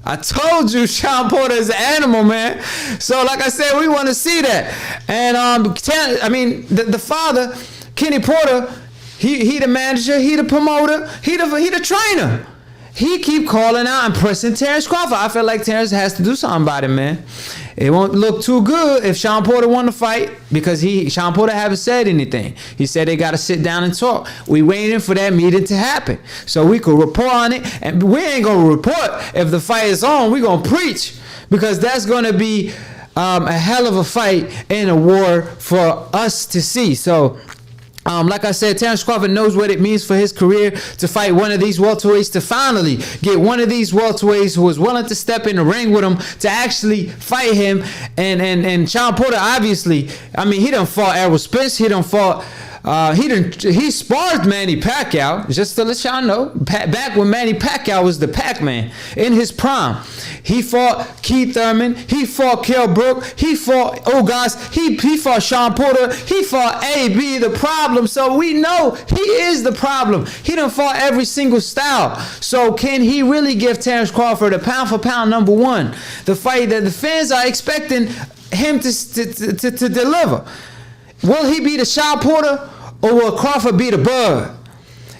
I told you Sean Porter is an animal, man. So like I said, we want to see that. And the father, Kenny Porter, he the manager, he the promoter, he the trainer. He keep calling out and pressing Terrence Crawford. I feel like Terrence has to do something about it, man. It won't look too good if Sean Porter won the fight because Sean Porter haven't said anything. He said they got to sit down and talk. We waiting for that meeting to happen so we could report on it. And we ain't going to report if the fight is on. We going to preach because that's going to be a hell of a fight and a war for us to see. So, like I said, Terrence Crawford knows what it means for his career to fight one of these welterweights, to finally get one of these welterweights who is willing to step in the ring with him to actually fight him. And Sean Porter, obviously, I mean, he done fought Errol Spence, he done fought. He sparred Manny Pacquiao, just to let y'all know, back when Manny Pacquiao was the Pac-Man in his prime. He fought Keith Thurman, he fought Kell Brook, he fought Ogas, he fought Sean Porter, he fought AB, the problem. So we know he is the problem. He done fought every single style. So can he really give Terrence Crawford a pound for pound number one? The fight that the fans are expecting him to deliver. Will he be the Sean Porter or will Crawford be the Bud?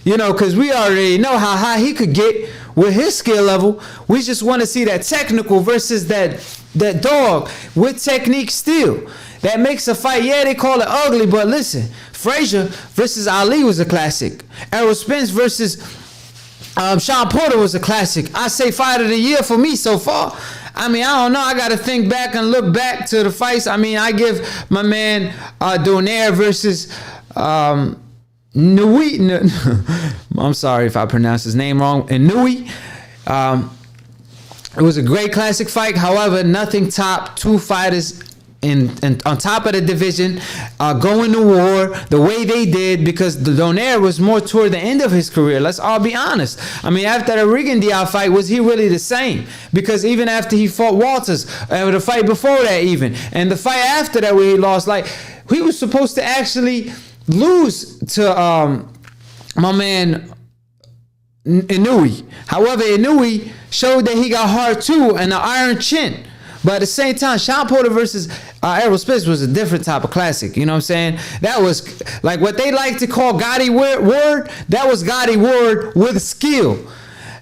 You know, because we already know how high he could get with his skill level. We just want to see that technical versus that dog with technique still. That makes a fight, yeah, they call it ugly, but listen, Frazier versus Ali was a classic. Errol Spence versus Sean Porter was a classic. I say fight of the year for me so far. I mean, I don't know. I got to think back and look back to the fights. I mean, I give my man Donaire versus Nui. I'm sorry if I pronounced his name wrong. And Nui. It was a great classic fight. However, nothing topped two fighters and on top of the division, going to war the way they did, because the Donaire was more toward the end of his career. Let's all be honest. I mean, after the Rigondeaux fight, was he really the same? Because even after he fought Walters, the fight before that even, and the fight after that where he lost, like, he was supposed to actually lose to my man Inoue. However, Inoue showed that he got hard too and an iron chin. But at the same time, Sean Porter versus Errol Spence was a different type of classic. You know what I'm saying? That was like what they like to call Gotti Ward. That was Gotti Ward with skill.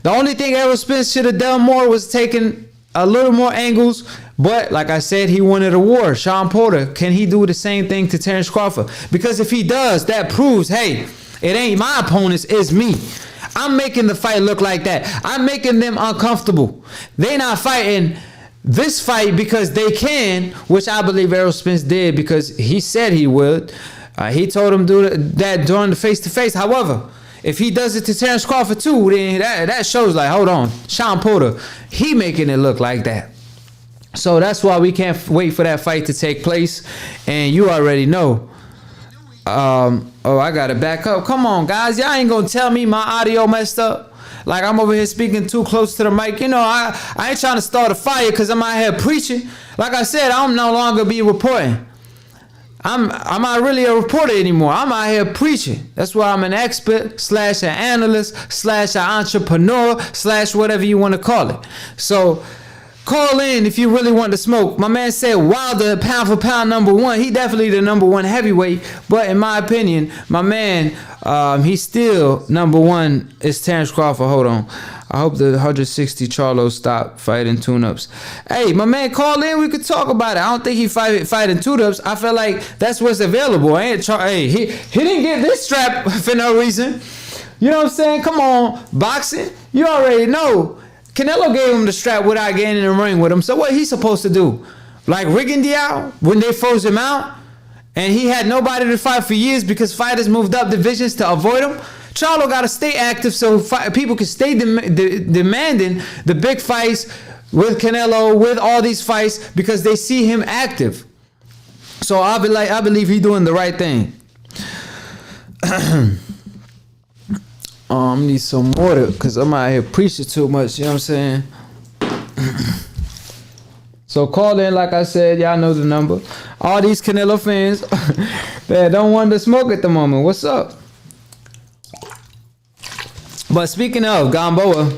The only thing Errol Spence should have done more was taken a little more angles. But like I said, he wanted a war. Sean Porter, can he do the same thing to Terrence Crawford? Because if he does, that proves, hey, it ain't my opponents, it's me. I'm making the fight look like that. I'm making them uncomfortable. They not fighting this fight because they can, which I believe Errol Spence did because he said he would. He told him do that during the face-to-face. However, if he does it to Terrence Crawford too, then that shows like, hold on, Sean Porter, he making it look like that. So that's why we can't wait for that fight to take place. And you already know. Oh, I gotta back up. Come on, guys. Y'all ain't gonna tell me my audio messed up. Like I'm over here speaking too close to the mic. You know, I ain't trying to start a fire because I'm out here preaching. Like I said, I'm no longer be reporting. I'm not really a reporter anymore. I'm out here preaching. That's why I'm an expert / an analyst / an entrepreneur / whatever you want to call it. So call in if you really want to smoke. My man said Wilder pound for pound #1. He definitely the #1 heavyweight. But in my opinion, my man, he's still #1 is Terrence Crawford. Hold on. I hope the 160 Charlo stop fighting tune-ups. Hey, my man, call in. We could talk about it. I don't think he fighting tune-ups. I feel like that's what's available. Hey, he didn't get this strap for no reason. You know what I'm saying? Come on, boxing. You already know. Canelo gave him the strap without getting in the ring with him. So what he supposed to do? Like Rigondeaux when they froze him out and he had nobody to fight for years because fighters moved up divisions to avoid him. Charlo got to stay active so people can stay demanding the big fights with Canelo, with all these fights because they see him active. So I believe he's doing the right thing. I need some water because I'm out here preaching too much. You know what I'm saying? So call in, like I said. Y'all know the number. All these Canelo fans that don't want to smoke at the moment. What's up? But speaking of Gamboa,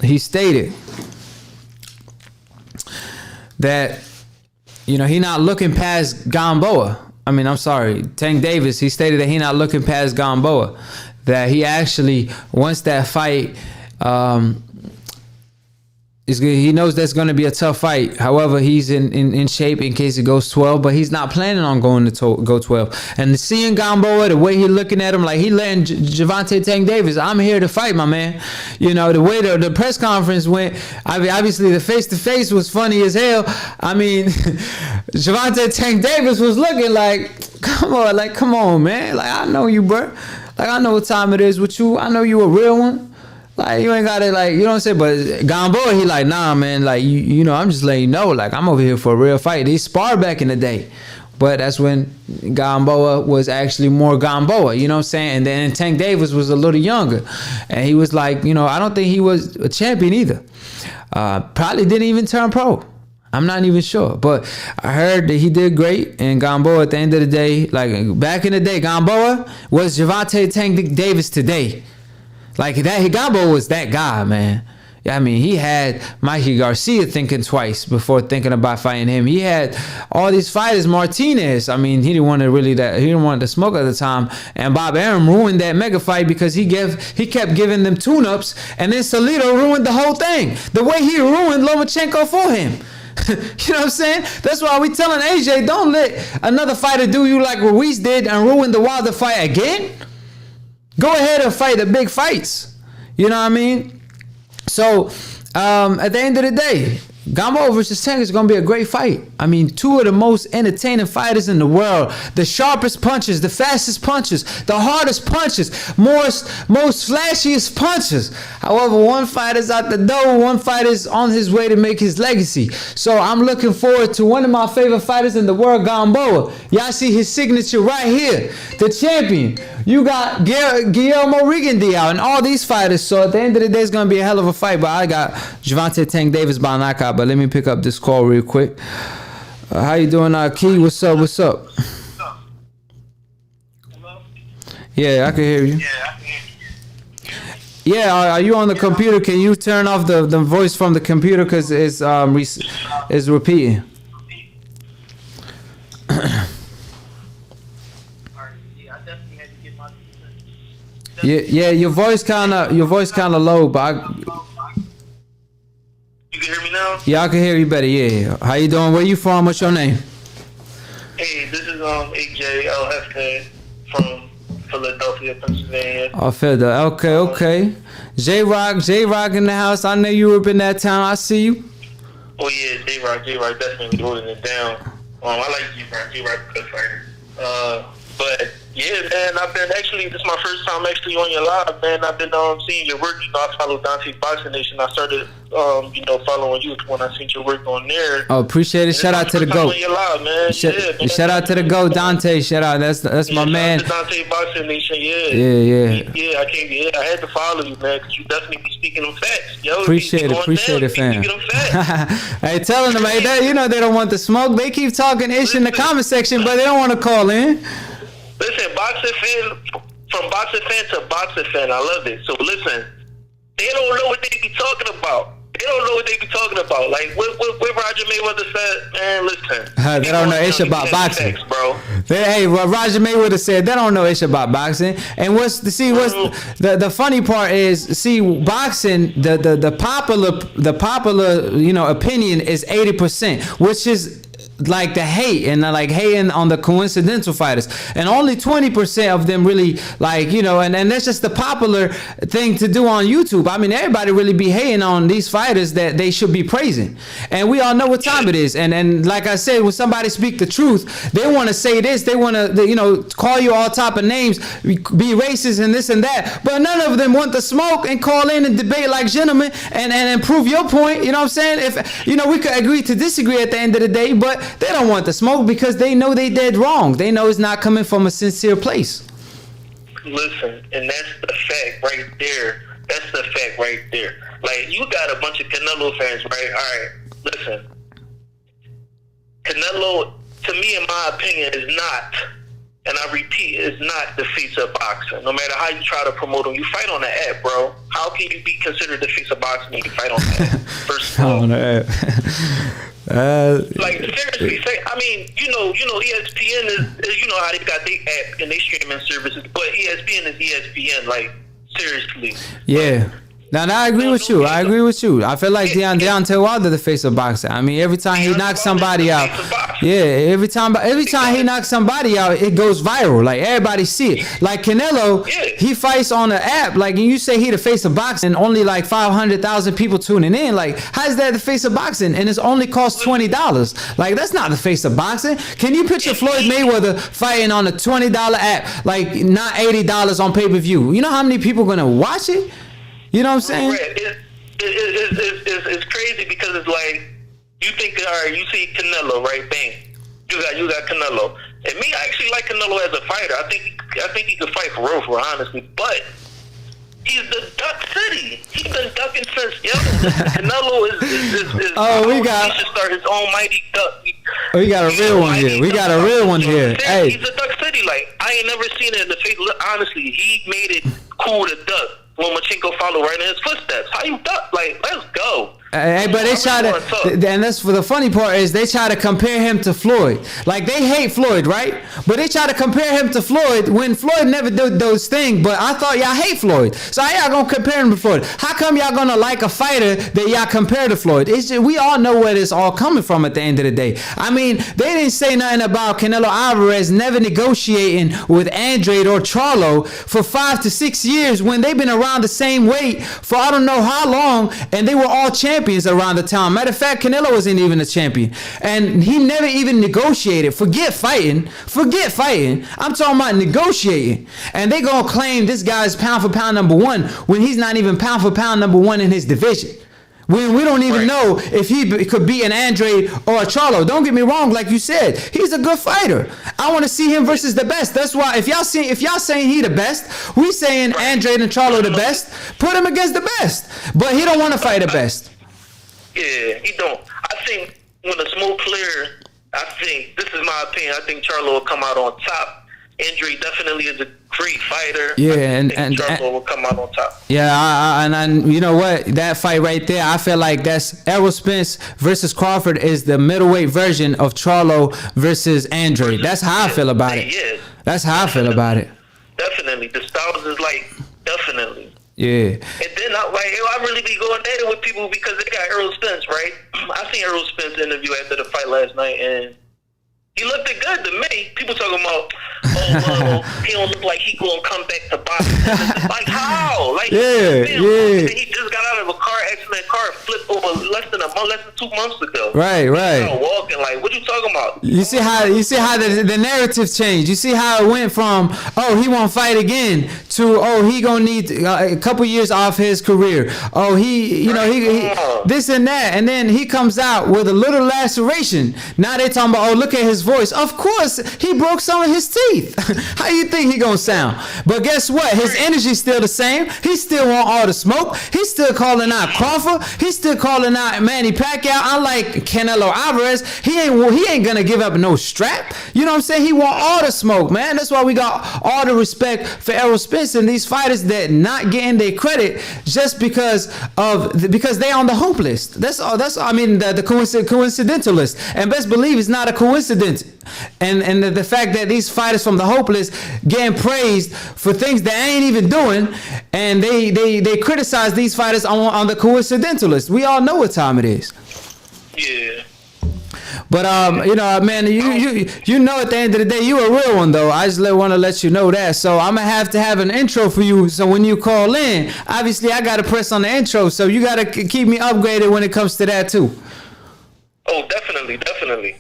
he stated that, you know, he not looking past Gamboa. I mean, I'm sorry, Tank Davis, he stated that he not looking past Gamboa. That he actually wants that fight. He knows that's going to be a tough fight. However, he's in shape in case it goes 12, but he's not planning on going to go 12. And seeing Gamboa, the way he looking at him, like he letting Gervonta Tank Davis, I'm here to fight, my man. You know, the way the press conference went, I mean, obviously the face-to-face was funny as hell. I mean, Gervonta Tank Davis was looking like, come on, man. Like, I know you, bro. Like, I know what time it is with you. I know you a real one. Like, you ain't got it, like, you know what I'm saying? But Gamboa, he like, nah, man, like, you know, I'm just letting you know, like, I'm over here for a real fight. They sparred back in the day. But that's when Gamboa was actually more Gamboa, you know what I'm saying? And then Tank Davis was a little younger. And he was like, you know, I don't think he was a champion either. Probably didn't even turn pro. I'm not even sure. But I heard that he did great. And Gamboa, at the end of the day, like, back in the day, Gamboa was Gervonta Tank Davis today. Like that, Gamboa was that guy, man. I mean, he had Mikey Garcia thinking twice before thinking about fighting him. He had all these fighters, Martinez. I mean, he didn't want to smoke at the time. And Bob Arum ruined that mega fight because he kept giving them tune-ups, and then Salido ruined the whole thing. The way he ruined Lomachenko for him. You know what I'm saying? That's why we telling AJ, don't let another fighter do you like Ruiz did and ruin the Wilder fight again. Go ahead and fight the big fights. You know what I mean? So, at the end of the day, Gamboa versus Tank is going to be a great fight. I mean, two of the most entertaining fighters in the world. The sharpest punches, the fastest punches, the hardest punches, most flashiest punches. However, one fighter's out the door, one fighter's on his way to make his legacy. So I'm looking forward to one of my favorite fighters in the world, Gamboa. Y'all see his signature right here, the champion. You got Guillermo Rigondeaux and all these fighters. So at the end of the day, it's going to be a hell of a fight. But I got Gervonta Tank Davis by knockout. But let me pick up this call real quick. How you doing, Akhi? What's up? Hello? Yeah, I can hear you. Yeah, are you on the computer? Can you turn off the voice from the computer because it's repeating? Yeah, your voice kind of low, but You can hear me now? Yeah, I can hear you better. Yeah. How you doing? Where you from? What's your name? Hey, this is AJLFK from Philadelphia, Pennsylvania. Oh, Philadelphia. Okay. J-Rock in the house. I know you up in that town. I see you. Oh yeah, J-Rock definitely holding it down. I like J-Rock, good fighter. But Yeah, man. I've been this is my first time actually on your live, man. I've been seeing your work. You know, I follow Dante Boxing Nation. I started, following you when I seen your work on there. Oh, appreciate it. Shout out to the GOAT. On your live, man. Man. Shout out to the GOAT, Dante. Shout out. That's my man. Shout out to Dante Boxing Nation. Yeah. I had to follow you, man, because you definitely be speaking them facts. Yo, appreciate it, fam. Hey, telling them, hey, they don't want the smoke. They keep talking ish in the comment section, but they don't want to call in. Listen, boxing fan, from boxing fan to boxing fan, I love it. So listen, they don't know what they be talking about. Like what Roger Mayweather said, man. Listen, they don't know ish about boxing, facts, bro. What Roger Mayweather said, they don't know ish about boxing. And what's the funny part is, boxing, the popular opinion is 80%, which is like the hate and like hating on the coincidental fighters, and only 20% of them really and that's just the popular thing to do on YouTube. I mean, everybody really be hating on these fighters that they should be praising, and we all know what time it is. And like I said, when somebody speak the truth, they want to say this, they want to call you all type of names, be racist and this and that, but none of them want the smoke and call in and debate like gentlemen and prove your point. You know what I'm saying? If we could agree to disagree at the end of the day, but they don't want the smoke because they know they did wrong. They know it's not coming from a sincere place. Listen, and that's the fact right there. Like, you got a bunch of Canelo fans, right? All right, listen. Canelo, to me, in my opinion, is not, and I repeat, is not the face of boxing. No matter how you try to promote him, you fight on the app, bro. How can you be considered the face of boxing when you fight on the app? First of all. On the app. Like, seriously, ESPN is how they got their app and they streaming services, but ESPN is ESPN. Like, seriously. Yeah. Now, I agree with you. I feel like Deontay Wilder the face of boxing. I mean, every time he knocks somebody out, every time he knocks somebody out, it goes viral. Like, everybody see it. Like Canelo, he fights on the app. Like, and you say he the face of boxing, and only like 500,000 people tuning in. Like, how is that the face of boxing? And it's only cost $20. Like, that's not the face of boxing. Can you picture Floyd Mayweather fighting on a $20 app, like not $80 on pay-per-view? You know how many people gonna watch it? You know what I'm saying? Right. It's crazy because it's like, you think, all right, you see Canelo, right? Bang, you got Canelo, and me, I actually like Canelo as a fighter. I think he could fight for real, honestly. But he's the Duck City. He's been ducking since Canelo is he should start his own mighty duck. We got a real one here. Hey, he's a Duck City. Like, I ain't never seen it in the face. Honestly, he made it cool to duck. Lomachenko followed right in his footsteps. How you duck? Like, let's go. Hey, but they try to, and that's for the funny part is they try to compare him to Floyd. Like, they hate Floyd, right? But they try to compare him to Floyd when Floyd never did those things. But I thought y'all hate Floyd, so how y'all gonna compare him to Floyd? How come y'all gonna like a fighter that y'all compare to Floyd? It's just, we all know where this all coming from at the end of the day. I mean, they didn't say nothing about Canelo Alvarez never negotiating with Andrade or Charlo for 5 to 6 years when they've been around the same weight for I don't know how long, and they were all champions around the time. Matter of fact, Canelo wasn't even a champion, and he never even negotiated. Forget fighting. I'm talking about negotiating. And they gonna claim this guy's pound for pound number one when he's not even pound for pound number one in his division. When we don't even know if he could be an Andrade or a Charlo. Don't get me wrong, like you said, he's a good fighter. I want to see him versus the best. That's why if y'all saying he the best, we saying Andrade and Charlo the best. Put him against the best, but he don't want to fight the best. Yeah, he don't. I think when the smoke clear, this is my opinion, I think Charlo will come out on top. Andrade definitely is a great fighter. Yeah, and Jermell will come out on top. Yeah, and you know what? That fight right there, I feel like that's Errol Spence versus Crawford is the middleweight version of Charlo versus Andrade. That's how I feel about it. Yeah. That's how I feel about it. Definitely. The styles is like, definitely. Yeah. And then I really be going at it with people because they got Errol Spence, right? I seen Errol Spence interview after the fight last night, and he looked good to me. People talking about, he don't look like he gonna come back to boxing. Like how? Like yeah. He just got out of a car accident. Car flipped over less than 2 months ago. Right. Walking like, what you talking about? You see how the narrative changed. You see how it went from he won't fight again to he gonna need a couple years off his career. He this and that, and then he comes out with a little laceration. Now they talking about look at his voice. Of course he broke some of his teeth. How you think he gonna sound? But guess what? His energy's still the same. He still want all the smoke. He's still calling out Crawford. He's still calling out Manny Pacquiao. Unlike Canelo Alvarez, he ain't gonna give up no strap. You know what I'm saying? He want all the smoke, man. That's why we got all the respect for Errol Spence and these fighters that not getting their credit just because they on the hope list. That's all. I mean the coincidental list. And best believe it's not a coincidence. And the fact that these fighters from the hope list getting praised for things they ain't even doing, and they criticize these fighters on the coincidental list. We all know what time it is. Yeah. But man, you know at the end of the day you a real one though. I just want to let you know that. So I'm gonna have to have an intro for you. So when you call in, obviously I gotta press on the intro. So you gotta keep me upgraded when it comes to that too. Oh, definitely.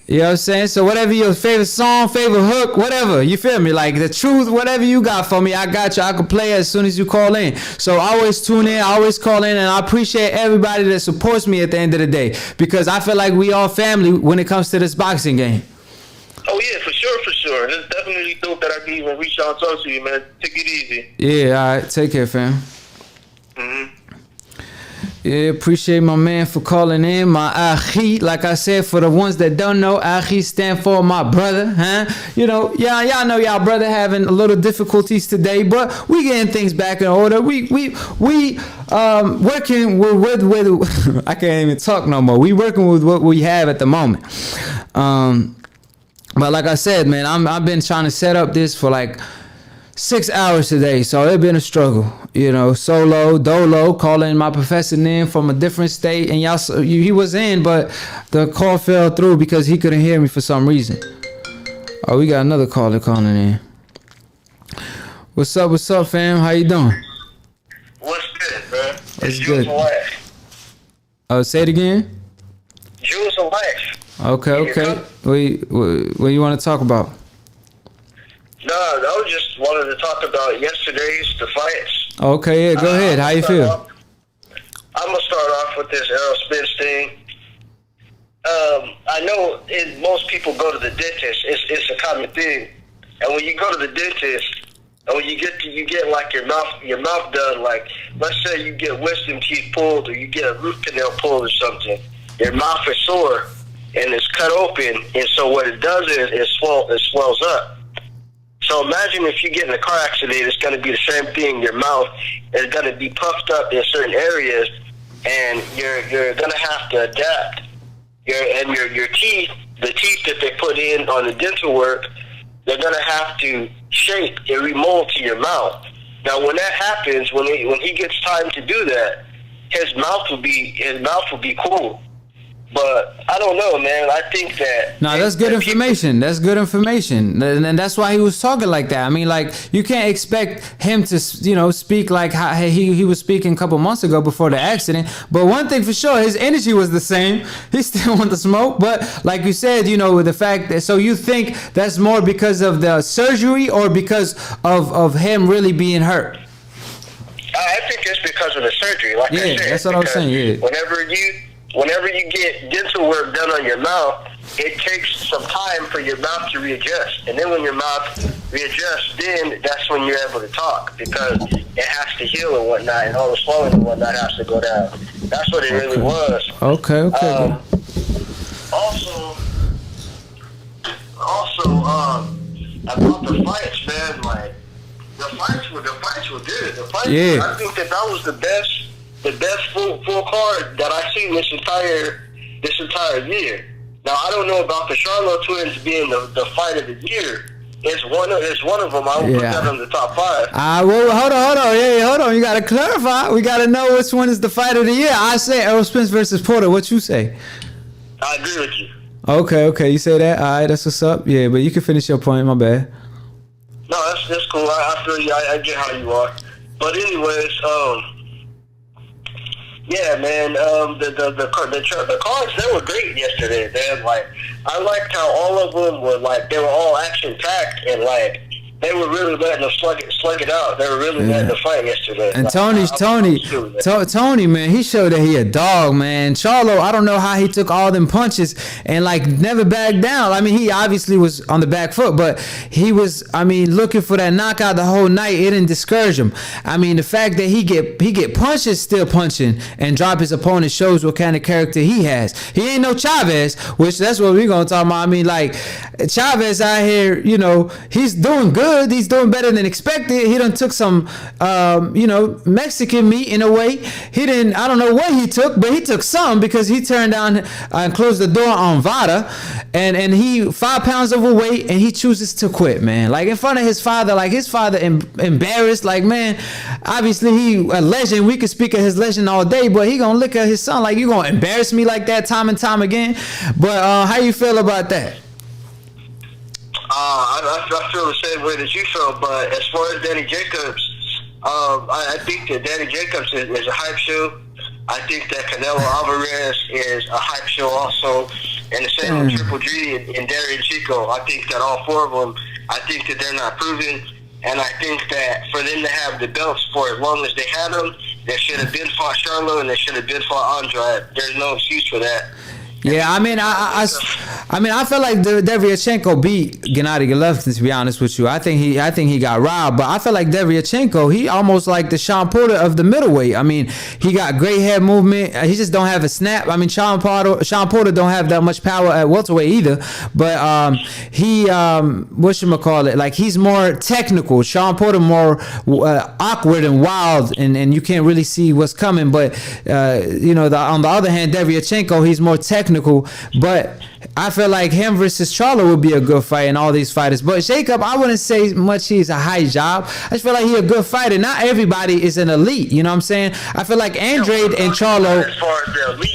You know what I'm saying? So whatever your favorite song, favorite hook, whatever, you feel me? Like the truth, whatever you got for me, I got you. I can play it as soon as you call in. So always tune in, always call in, and I appreciate everybody that supports me at the end of the day, because I feel like we all family when it comes to this boxing game. Oh yeah, for sure. And it's definitely dope that I can even reach out and talk to you, man. Take it easy. Yeah, all right. Take care, fam. Mm-hmm. Yeah, appreciate my man for calling in, my Akhi. Like I said, for the ones that don't know, Akhi stand for my brother, huh? You know, y'all know y'all brother having a little difficulties today, but we getting things back in order. We working with I can't even talk no more. We working with what we have at the moment. But like I said, man, I've been trying to set up this for like 6 hours today, so it's been a struggle, you know. Solo, dolo, calling my professor in from a different state, and he was in, but the call fell through because he couldn't hear me for some reason. Oh, we got another caller calling in. What's up, fam? How you doing? What's good, bro? What's good? Oh, say it again. Jules of life. Okay. What you want to talk about? No, I was just wanted to talk about the fights. Okay, yeah, go ahead. How you feel? I'm gonna start off with this Errol Spence thing. I know most people go to the dentist. It's a common thing, and when you go to the dentist, and when you get like your mouth done, like let's say you get wisdom teeth pulled or you get a root canal pulled or something, your mouth is sore and it's cut open, and so what it does is it swells up. So imagine if you get in a car accident, it's going to be the same thing. Your mouth is going to be puffed up in certain areas, and you're going to have to adapt. Your teeth, the teeth that they put in on the dental work, they're going to have to shape and remold to your mouth. Now, when that happens, when he gets time to do that, his mouth will be cool. But I don't know, man. I think that... No, that's good information. That's good information. And that's why he was talking like that. I mean, like, you can't expect him to, speak like how he was speaking a couple months ago before the accident. But one thing for sure, his energy was the same. He still wanted to smoke. But like you said, with the fact that... So you think that's more because of the surgery or because of him really being hurt? I think it's because of the surgery. Like I said, that's what I was saying. Yeah. Whenever you get dental work done on your mouth, it takes some time for your mouth to readjust. And then when your mouth readjusts, then that's when you're able to talk, because it has to heal and whatnot, and all the swelling and whatnot has to go down. That's what it really was. Okay. Also, about the fights, man, like, the fights were good. I think that was the best full card that I've seen this entire year. Now, I don't know about the Charlo twins being the fight of the year. It's one of them. I would put that on the top 5. Well, hold on. Yeah, hold on. You got to clarify. We got to know which one is the fight of the year. I say Errol Spence versus Porter. What you say? I agree with you. Okay. You say that? All right, that's what's up. Yeah, but you can finish your point. My bad. that's cool. I feel you. I get how you are. But anyways, yeah, man. The cards, they were great yesterday, man. Like, I liked how all of them were like, they were all action packed, and like they were really letting them slug it out. They were really letting them fight yesterday. And like, Tony, man, he showed that he a dog, man. Charlo, I don't know how he took all them punches and like never backed down. I mean, he obviously was on the back foot, but he was, I mean, looking for that knockout the whole night. It didn't discourage him. I mean, the fact that he get punches, still punching and drop his opponent shows what kind of character he has. He ain't no Chavez, which that's what we're gonna talk about. I mean, like Chavez out here, you know, he's doing good. He's doing better than expected. He done took some, you know, Mexican meat in a way. He didn't, I don't know what he took, but he took some because he turned down and closed the door on Vada. And he 5 pounds overweight and he chooses to quit, man. Like in front of his father, like his father embarrassed, like, man, obviously he a legend. We could speak of his legend all day, but he gonna look at his son like, you gonna embarrass me like that time and time again. But how you feel about that? I feel the same way that you feel, but as far as Danny Jacobs, I think that Danny Jacobs is a hype show. I think that Canelo Alvarez is a hype show also, and the same with Triple G and Darren Chico. I think that all four of them, I think that they're not proven, and I think that for them to have the belts for as long as they had them, they should have been fought Charlo and they should have been fought Andrade. There's no excuse for that. Yeah, I mean, I feel like Devyachenko beat Gennady Golovkin. To be honest with you, I think he got robbed. But I feel like Devyachenko, he almost like the Sean Porter of the middleweight. I mean, he got great head movement. He just don't have a snap. I mean, Sean Porter don't have that much power at welterweight either. But he whatchamacallit, like he's more technical. Sean Porter more awkward and wild, and you can't really see what's coming. But you know, on the other hand, Devyachenko, he's more technical. But I feel like him versus Charlo would be a good fight in all these fighters. But Jacob, I wouldn't say much he's a high job. I just feel like he's a good fighter. Not everybody is an elite. You know what I'm saying? I feel like Andrade and Charlo. As far as the elite,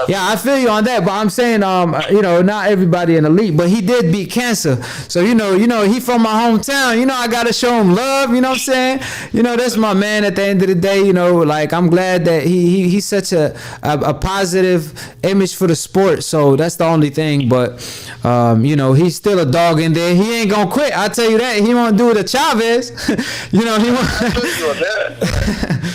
yeah. I feel you on that. But I'm saying, you know, not everybody an elite. But he did beat cancer. So you know, he from my hometown. You know, I gotta show him love. You know what I'm saying? You know, that's my man. At the end of the day, you know, like I'm glad that he's such a positive image for the sport. So that's the only thing. But you know, he's still a dog in there. He ain't gonna quit. I tell you that. He won't do it to Chavez. You know, he won't.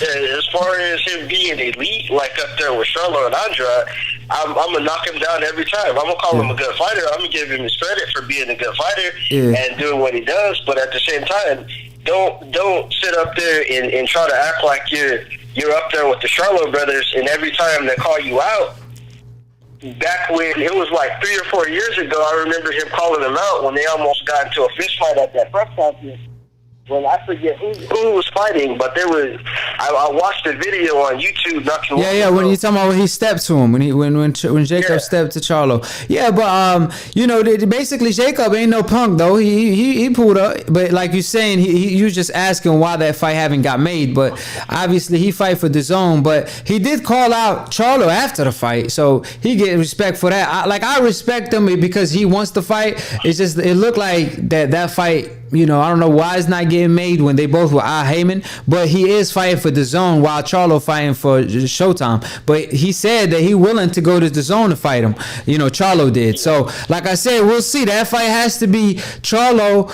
As far as him being elite, like up there with Charlo and Andrade, I'm gonna knock him down every time. I'm gonna call him a good fighter. I'm gonna give him his credit for being a good fighter and doing what he does. But at the same time, don't sit up there and try to act like you're up there with the Charlo brothers, and every time they call you out. Back when it was like 3 or 4 years ago, I remember him calling them out when they almost got into a fist fight at that press conference. Well, I forget who was fighting, but there was. I watched the video on YouTube not too long ago. Yeah. When you talking about when he stepped to him, when Jacob stepped to Charlo. Yeah, but you know, basically Jacob ain't no punk though. He pulled up, but like you saying, you just asking why that fight haven't got made. But obviously he fight for the zone. But he did call out Charlo after the fight, so he get respect for that. I respect him because he wants to fight. It's just it looked like that fight. You know, I don't know why it's not getting made when they both were Heyman, but he is fighting for the zone while Charlo fighting for Showtime. But he said that he willing to go to the zone to fight him. You know, Charlo did. So, like I said, we'll see. That fight has to be Charlo,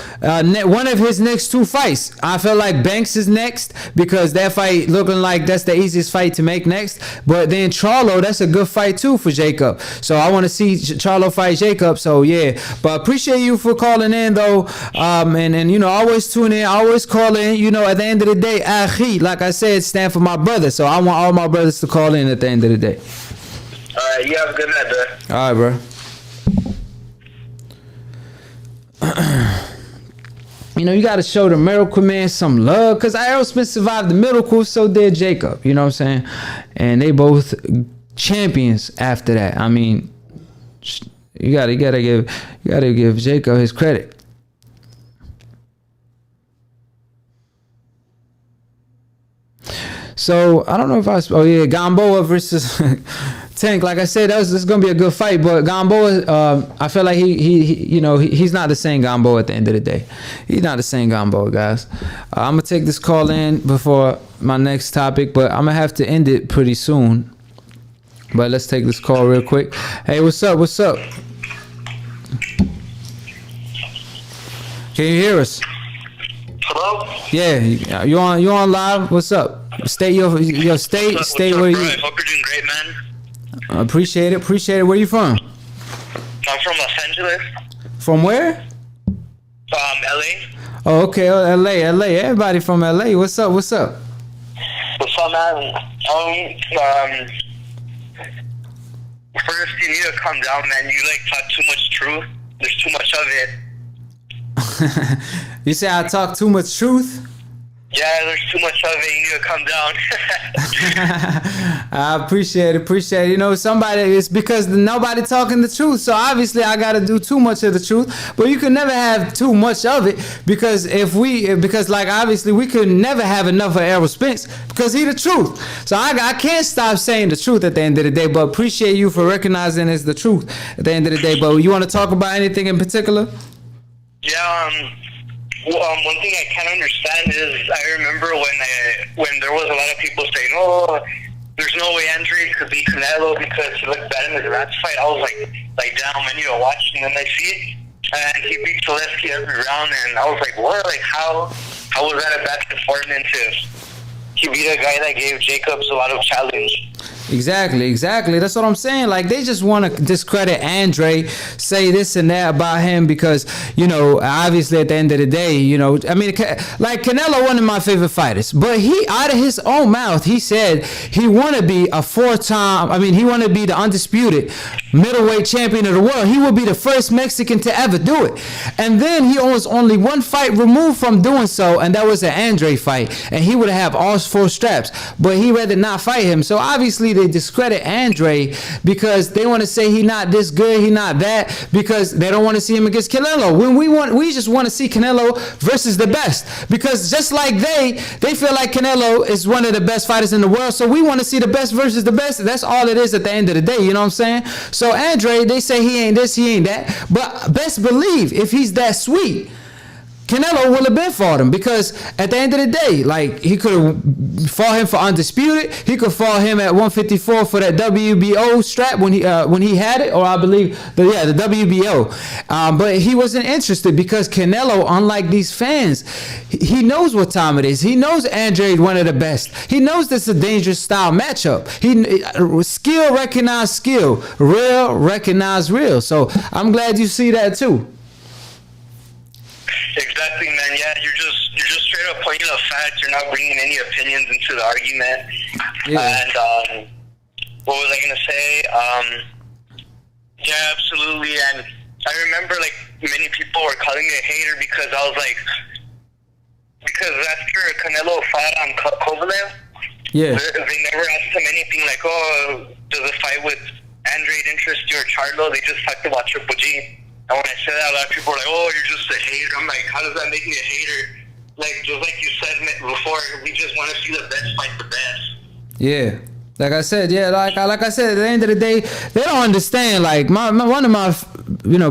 one of his next 2 fights. I feel like Banks is next because that fight looking like that's the easiest fight to make next. But then Charlo, that's a good fight too for Jacob. So I want to see Charlo fight Jacob. So yeah, but appreciate you for calling in though. And you know, always tune in, always call in. You know, at the end of the day, Akhi, like I said, stand for my brother. So I want all my brothers to call in at the end of the day. All right, you have a good night, bro. All right, bro. You know, you got to show the Miracle Man some love because Errol Spence survived the Miracle, so did Jacob. You know what I'm saying? And they both champions after that. I mean, you gotta give Jacob his credit. So I don't know if Gamboa versus Tank, like I said, this is gonna be a good fight. But Gamboa, I feel like he's not the same Gamboa at the end of the day. He's not the same Gamboa, guys. I'm gonna take this call in before my next topic, but I'm gonna have to end it pretty soon. But let's take this call real quick. Hey, what's up? What's up? Can you hear us? Hello? Yeah, you on live? What's up? State your state. State where you. Hope you're doing great, man. Appreciate it. Where you from? I'm from Los Angeles. From where? LA. Oh, okay. Oh, LA. Everybody from LA. What's up? What's up, man? First, you need to calm down, man. You talk too much truth. There's too much of it. You say I talk too much truth? Yeah, there's too much of it. You need to calm down. I appreciate it. You know, it's because nobody talking the truth. So obviously I got to do too much of the truth. But you can never have too much of it because obviously we could never have enough of Errol Spence because he the truth. So I can't stop saying the truth at the end of the day. But appreciate you for recognizing it's the truth at the end of the day. But you want to talk about anything in particular? Yeah, one thing I can't understand is I remember when there was a lot of people saying, "Oh, there's no way Andre could beat Canelo because he looked bad in the last fight." I was like, damn, I need to watch, and then I see it, and he beat Zaleski every round, and I was like, what? Like, how was that a bad performance if he beat a guy that gave Jacobs a lot of challenge? Exactly. That's what I'm saying. Like, they just want to discredit Andre, say this and that about him because, you know, obviously at the end of the day, you know, I mean, like Canelo, one of my favorite fighters, but he, out of his own mouth, he said he want to be he want to be the undisputed middleweight champion of the world. He would be the first Mexican to ever do it. And then he was only one fight removed from doing so, and that was an Andre fight. And he would have all 4 straps, but he rather not fight him. So obviously they discredit Andre because they want to say he not this good, he not that, because they don't want to see him against Canelo. When we just want to see Canelo versus the best, because just like they feel like Canelo is one of the best fighters in the world, so we want to see the best versus the best. That's all it is at the end of the day, you know what I'm saying? So Andre, they say he ain't this, he ain't that, but best believe if he's that sweet, Canelo would have been fought him, because at the end of the day, like, he could have fought him for undisputed. He could fought him at 154 for that WBO strap when he had it, or I believe the WBO. But he wasn't interested because Canelo, unlike these fans, he knows what time it is. He knows Andre is one of the best. He knows this is a dangerous style matchup. Skill recognize skill, real recognize real. So I'm glad you see that too. Exactly, man. Yeah, you're just straight up pointing out facts. You're not bringing any opinions into the argument. Yeah. And what was I gonna say? Yeah, absolutely. And I remember many people were calling me a hater because after Canelo fought on Kovalev, yeah, they never asked him anything like, "Oh, does a fight with Andre interest you or Charlo?" They just talked about Triple G. And when I said that, a lot of people were like, "Oh, you're just a hater." I'm like, how does that make me a hater? Just like you said before, we just want to see the best fight the best. Yeah. Like I said, like I said, at the end of the day, they don't understand. Like one of my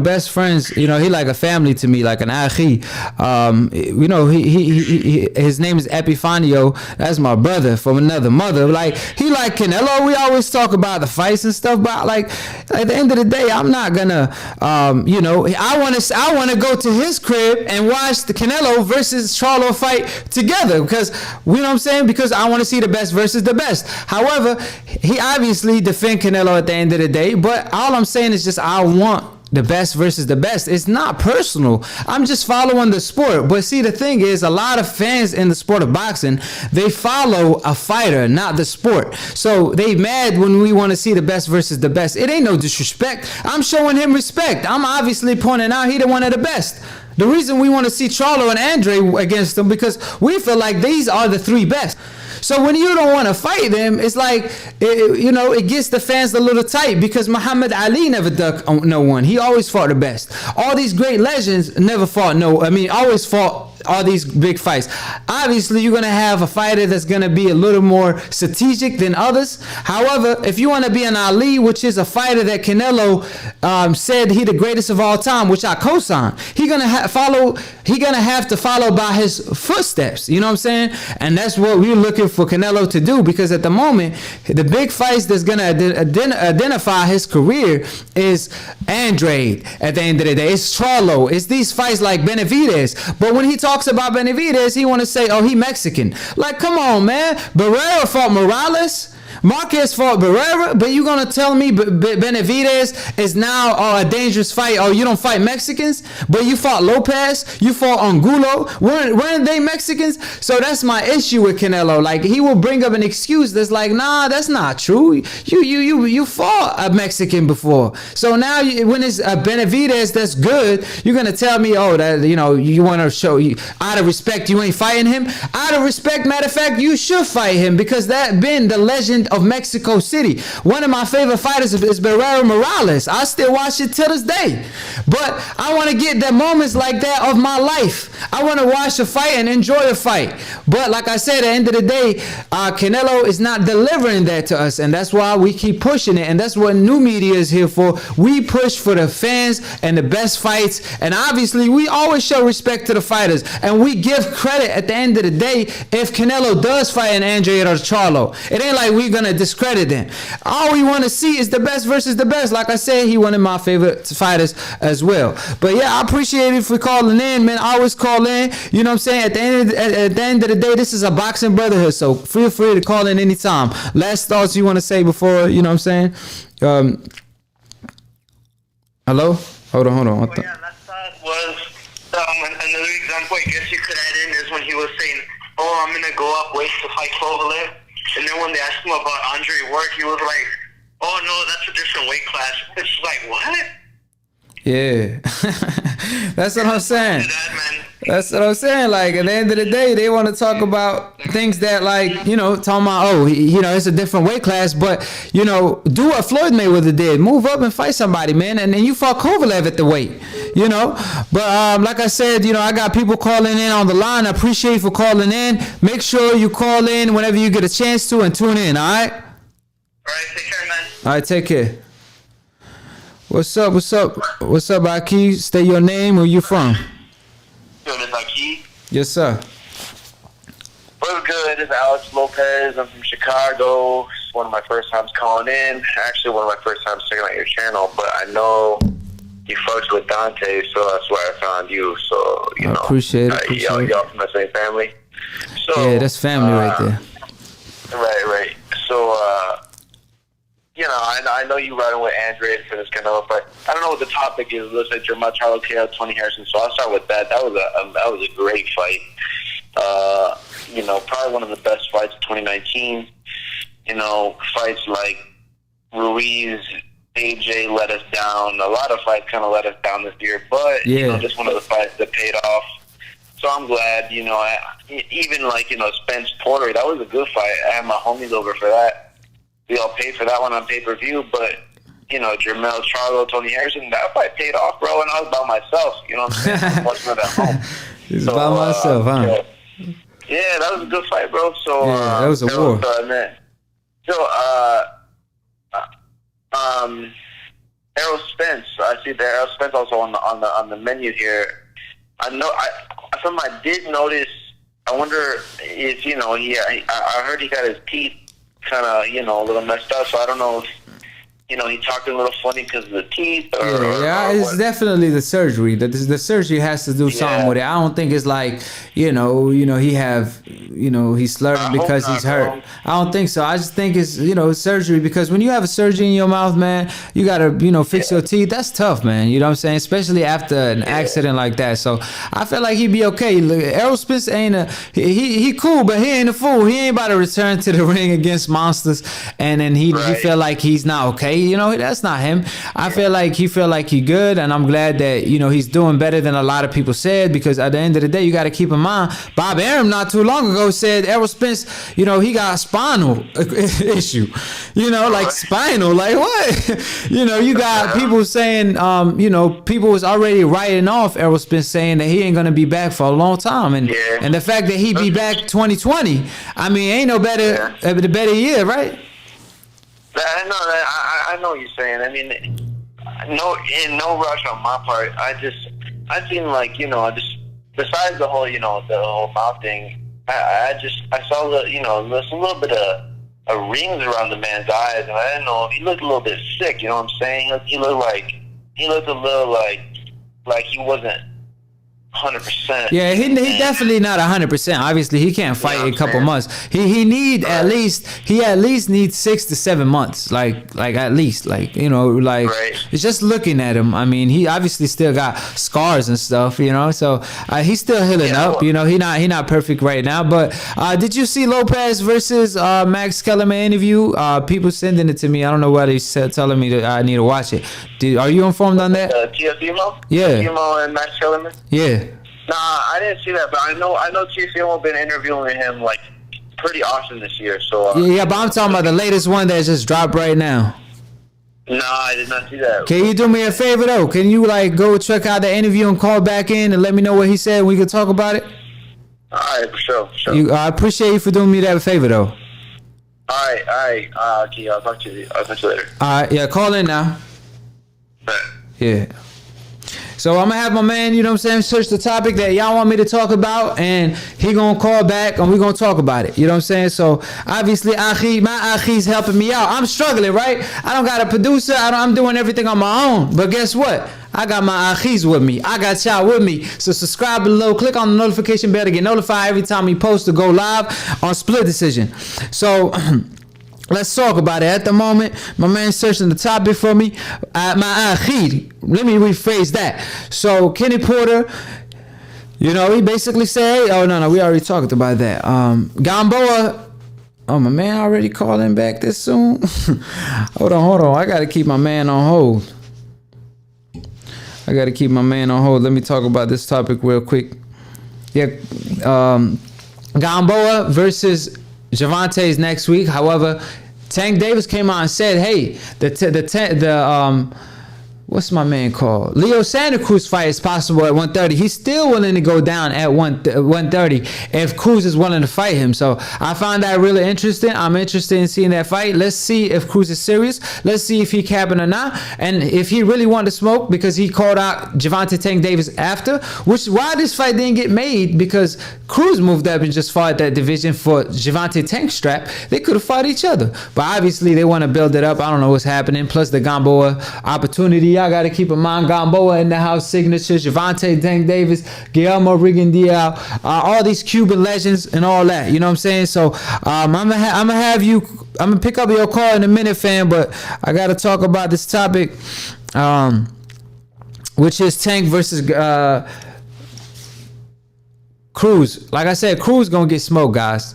best friends, he like a family to me, like an Akhi. He his name is Epifanio. That's my brother from another mother. Like, he like Canelo. We always talk about the fights and stuff, but like at the end of the day, I'm not gonna I want to go to his crib and watch the Canelo versus Charlo fight together, because you know what I'm saying, because I want to see the best versus the best. However, he obviously defend Canelo at the end of the day, but all I'm saying is just I want the best versus the best. It's not personal. I'm just following the sport. But see, the thing is, a lot of fans in the sport of boxing, they follow a fighter, not the sport. So they mad when we want to see the best versus the best. It ain't no disrespect. I'm showing him respect. I'm obviously pointing out he the one of the best. The reason we want to see Charlo and Andre against them, because we feel like these are the 3 best. So when you don't want to fight them, it's like, it gets the fans a little tight, because Muhammad Ali never ducked no one. He always fought the best. All these great legends never fought always fought all these big fights. Obviously, you're gonna have a fighter that's gonna be a little more strategic than others. However, if you want to be an Ali, which is a fighter that Canelo said he the greatest of all time, which I co-sign, he gonna have to follow by his footsteps. You know what I'm saying? And that's what we're looking for Canelo to do, because at the moment, the big fights that's gonna identify his career is Andrade. At the end of the day, it's Charlo. It's these fights like Benavidez. But when he talks about Benavidez, he want to say, oh, he Mexican. Like, come on, man. Barrera fought Morales. Marquez fought Barrera, but you gonna tell me Benavidez is now a dangerous fight? Oh, you don't fight Mexicans, but you fought Lopez, you fought Angulo. Weren't they Mexicans? So that's my issue with Canelo. Like, he will bring up an excuse that's like, nah, that's not true. You fought a Mexican before. So now when it's a Benavidez that's good, you're gonna tell me, oh, that you want to show you out of respect you ain't fighting him. Out of respect, matter of fact, you should fight him, because that been the legend of Mexico City. One of my favorite fighters is Barrera Morales. I still watch it till this day. But I want to get the moments like that of my life. I want to watch a fight and enjoy a fight. But like I said, at the end of the day, Canelo is not delivering that to us, and that's why we keep pushing it, and that's what new media is here for. We push for the fans and the best fights, and obviously we always show respect to the fighters, and we give credit at the end of the day if Canelo does fight an Andrade or Charlo. It ain't like we gonna discredit them. All we want to see is the best versus the best. Like I said, he one of my favorite fighters as well. But yeah, I appreciate it for calling in, man. I always call in. You know what I'm saying? At the end of the day, this is a boxing brotherhood, so feel free to call in anytime. Last thoughts you want to say before, you know what I'm saying? Hello? Hold on. Yeah, last thought was another example I guess you could add in is when he was saying, oh, I'm gonna go up weight to fight Kovalev. And then when they asked him about Andre Ward, he was like, oh, no, that's a different weight class. It's like, what? Yeah. That's what I'm saying. That's what I'm saying. Like, at the end of the day, they want to talk about things that, like, talking about, oh, it's a different weight class. But, do what Floyd Mayweather did. Move up and fight somebody, man. And then you fought Kovalev at the weight, But like I said, I got people calling in on the line. I appreciate you for calling in. Make sure you call in whenever you get a chance to and tune in, all right? All right, take care, man. All right, take care. What's up, Akhi? State your name. Where you from? Yo, this is Akhi. Yes, sir. What's good? This is Alex Lopez. I'm from Chicago. It's one of my first times calling in. Actually, one of my first times checking out your channel. But I know you fucks with Dante, so that's why I found you. So, I appreciate it. Y'all from the same family. So, yeah, that's family right there. Right. So, I know you riding with Andrade for this kind of fight. I don't know what the topic is. It looks like Jermell Charlo KO Tony Harrison. So I'll start with that. That was a great fight. Probably one of the best fights of 2019. Fights like Ruiz, AJ let us down. A lot of fights kind of let us down this year. But, just one of the fights that paid off. So I'm glad, even like, Spence Porter, that was a good fight. I had my homies over for that. We all paid for that one on pay-per-view, but, Jermell Charlo, Tony Harrison, that fight paid off, bro, and I was by myself, you know what I'm saying? I wasn't at home. He's by myself, huh? Yeah, that was a good fight, bro. So, that was a war. Man. So, Errol Spence, I see there. Errol Spence also on the menu here. Something I did notice, I wonder if, I heard he got his teeth kind of, a little messed up, so I don't know if, he talked a little funny because of the teeth. It's definitely the surgery. The surgery has to do something with it. I don't think it's like, he's slurring because he's hurt. Bro. I don't think so. I just think it's, surgery, because when you have a surgery in your mouth, man, you got to, fix your teeth. That's tough, man. You know what I'm saying? Especially after an accident like that. So I feel like he'd be okay. Look, Errol Spence he cool, but he ain't a fool. He ain't about to return to the ring against monsters and then he feel like he's not okay. That's not him. I feel like he good, and I'm glad that, he's doing better than a lot of people said, because at the end of the day, you got to keep in mind, Bob Arum not too long ago ago said Errol Spence, he got a spinal issue. Like spinal, like what? You got people saying, people was already writing off Errol Spence, saying that he ain't gonna be back for a long time, and the fact that he be back 2020, I mean, ain't no better the better year, right? I know what you're saying. I mean, no rush on my part. I seem like, just besides the whole, the whole mouth thing, I saw there's a little bit of rings around the man's eyes, and I didn't know, he looked a little bit sick. You know what I'm saying? He looked a little like he wasn't 100%. Yeah, he definitely not 100%. Obviously, he can't fight in a couple months. He at least needs 6 to 7 months. Like at least, it's just looking at him. I mean, he obviously still got scars and stuff, so he's still healing up. He not perfect right now. But did you see Lopez versus Max Kellerman interview? People sending it to me. I don't know why they telling me that I need to watch it. Are you informed on that? TFimo? Yeah. TFimo and Max Kellerman? Yeah. Nah, I didn't see that, but I know TFimo been interviewing him like pretty often this year. So yeah, but I'm talking about the latest one that just dropped right now. No, I did not see that. Can you do me a favor though? Can you go check out the interview and call back in and let me know what he said? We can talk about it. All right, for sure. I appreciate you for doing me that favor though. All right. Okay, I'll talk to you later. All right, yeah, call in now. All right. Yeah. So I'm gonna have my man, search the topic that y'all want me to talk about, and he gonna call back and we gonna talk about it. You know what I'm saying? So obviously Akhi, my Akhi's helping me out. I'm struggling, right? I don't got a producer. I'm doing everything on my own. But guess what? I got my Akhis with me. I got y'all with me. So subscribe below. Click on the notification bell to get notified every time we post to go live on Split Decision. So let's talk about it. At the moment, my man's searching the topic for me. My Akhi. Let me rephrase that. So Kenny Porter, he basically said, oh no, we already talked about that. Gamboa. Oh, my man already calling back this soon? Hold on. I gotta keep my man on hold. Let me talk about this topic real quick. Yeah, Gamboa versus Gervonta's next week. However, Tank Davis came out and said, "Hey, what's my man called? Leo Santa Cruz fight is possible at 130. He's still willing to go down at 130 if Cruz is willing to fight him." So I find that really interesting. I'm interested in seeing that fight. Let's see if Cruz is serious. Let's see if he capping or not. And if he really wanted to smoke, because he called out Gervonta Tank Davis after, why this fight didn't get made, because Cruz moved up and just fought that division for Gervonta Tank strap. They could have fought each other. But obviously they want to build it up. I don't know what's happening. Plus the Gamboa opportunity. Y'all got to keep in mind Gamboa in the house signatures, Gervonta Tank Davis, Guillermo Rigondeaux, all these Cuban legends and all that. You know what I'm saying? So I'm gonna pick up your call in a minute, fam. But I got to talk about this topic, which is Tank versus Cruz. Like I said, Cruz gonna get smoked, guys.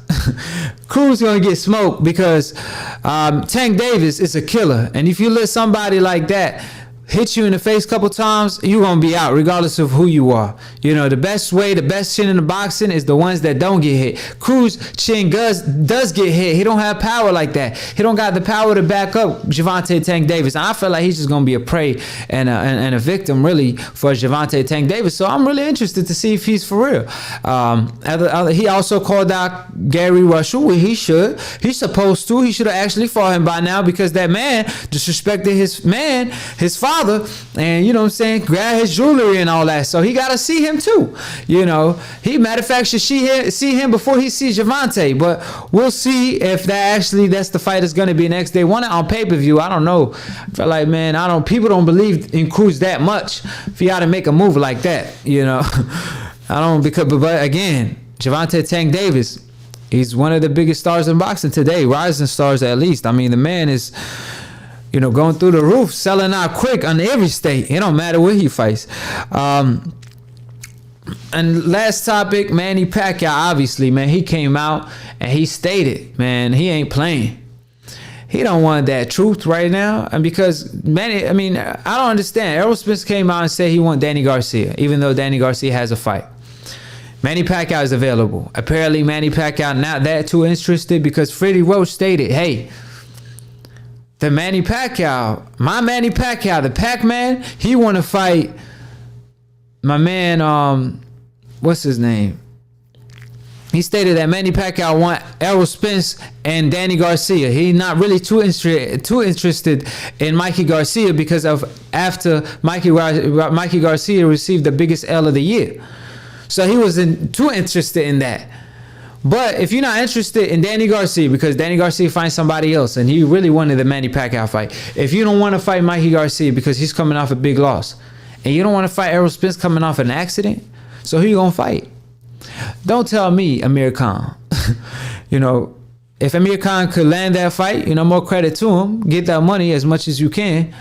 Cruz gonna get smoked because Tank Davis is a killer, and if you let somebody like that hit you in the face a couple times, you're gonna be out regardless of who you are. The best chin in the boxing is the ones that don't get hit. Cruz chin does get hit. He don't have power like that. He don't got the power to back up Gervonta Tank Davis. And I feel like he's just gonna be a prey and a victim really for Gervonta Tank Davis. So I'm really interested to see if he's for real. He also called out Gary Russell. Well, he should. He's supposed to. He should have actually fought him by now, because that man disrespected his father, and you know what I'm saying, grab his jewelry and all that. So he gotta see him too. He matter of fact should see him before he sees Gervonta. But we'll see if that's the fight is gonna be next. They want it on pay-per-view. I don't know. I feel like, man, people don't believe in Cruz that much for y'all to make a move like that. I don't, but again, Gervonta Tank Davis, he's one of the biggest stars in boxing today, rising stars at least. I mean, the man is going through the roof, selling out quick on every state. It don't matter where he fights. And last topic, Manny Pacquiao, obviously, man, he came out and he stated, man, he ain't playing. He don't want that truth right now. And because Manny, I don't understand. Errol Spence came out and said he want Danny Garcia, even though Danny Garcia has a fight. Manny Pacquiao is available. Apparently, Manny Pacquiao not that too interested because Freddie Roach stated, hey, the Manny Pacquiao, my Manny Pacquiao, the Pac-Man, he want to fight my man, what's his name? He stated that Manny Pacquiao want Errol Spence and Danny Garcia. He's not really too interested in Mikey Garcia because of after Mikey Garcia received the biggest L of the year. So he wasn't too interested in that. But if you're not interested in Danny Garcia because Danny Garcia finds somebody else and he really wanted the Manny Pacquiao fight. If you don't want to fight Mikey Garcia because he's coming off a big loss and you don't want to fight Errol Spence coming off an accident, so who you going to fight? Don't tell me Amir Khan. You know, if Amir Khan could land that fight, you know, more credit to him. Get that money as much as you can.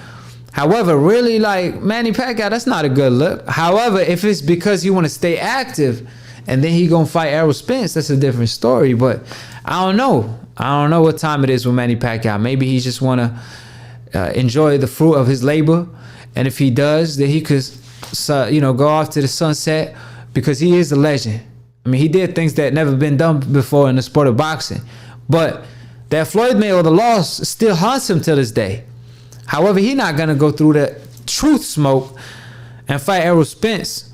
However, really, like, Manny Pacquiao, that's not a good look. However, if it's because you want to stay active and then he going to fight Errol Spence, that's a different story. But I don't know. I don't know what time it is with Manny Pacquiao. Maybe he just want to enjoy the fruit of his labor. And if he does, then he could, you know, go off to the sunset because he is a legend. I mean, he did things that never been done before in the sport of boxing. But that Floyd Mayweather loss still haunts him to this day. However, he's not going to go through the truth smoke and fight Errol Spence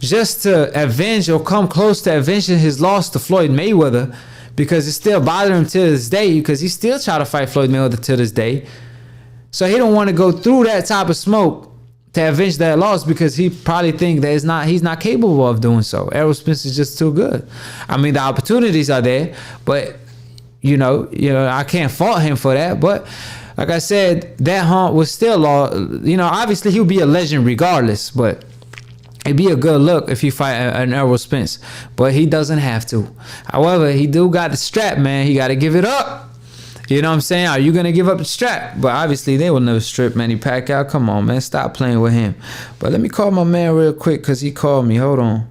just to avenge or come close to avenging his loss to Floyd Mayweather because it's still bothering him to this day because he still try to fight Floyd Mayweather to this day. So he don't want to go through that type of smoke to avenge that loss because he probably think that he's not capable of doing so. Errol Spence is just too good. I mean, the opportunities are there, but you know, I can't fault him for that. But like I said, that hunt was still, you know, obviously he'll be a legend regardless, but it'd be a good look if he fight an Errol Spence, but he doesn't have to. However, he do got the strap, man. He got to give it up. You know what I'm saying? Are you going to give up the strap? But obviously, they will never strip Manny Pacquiao. Come on, man. Stop playing with him. But let me call my man real quick because he called me. Hold on.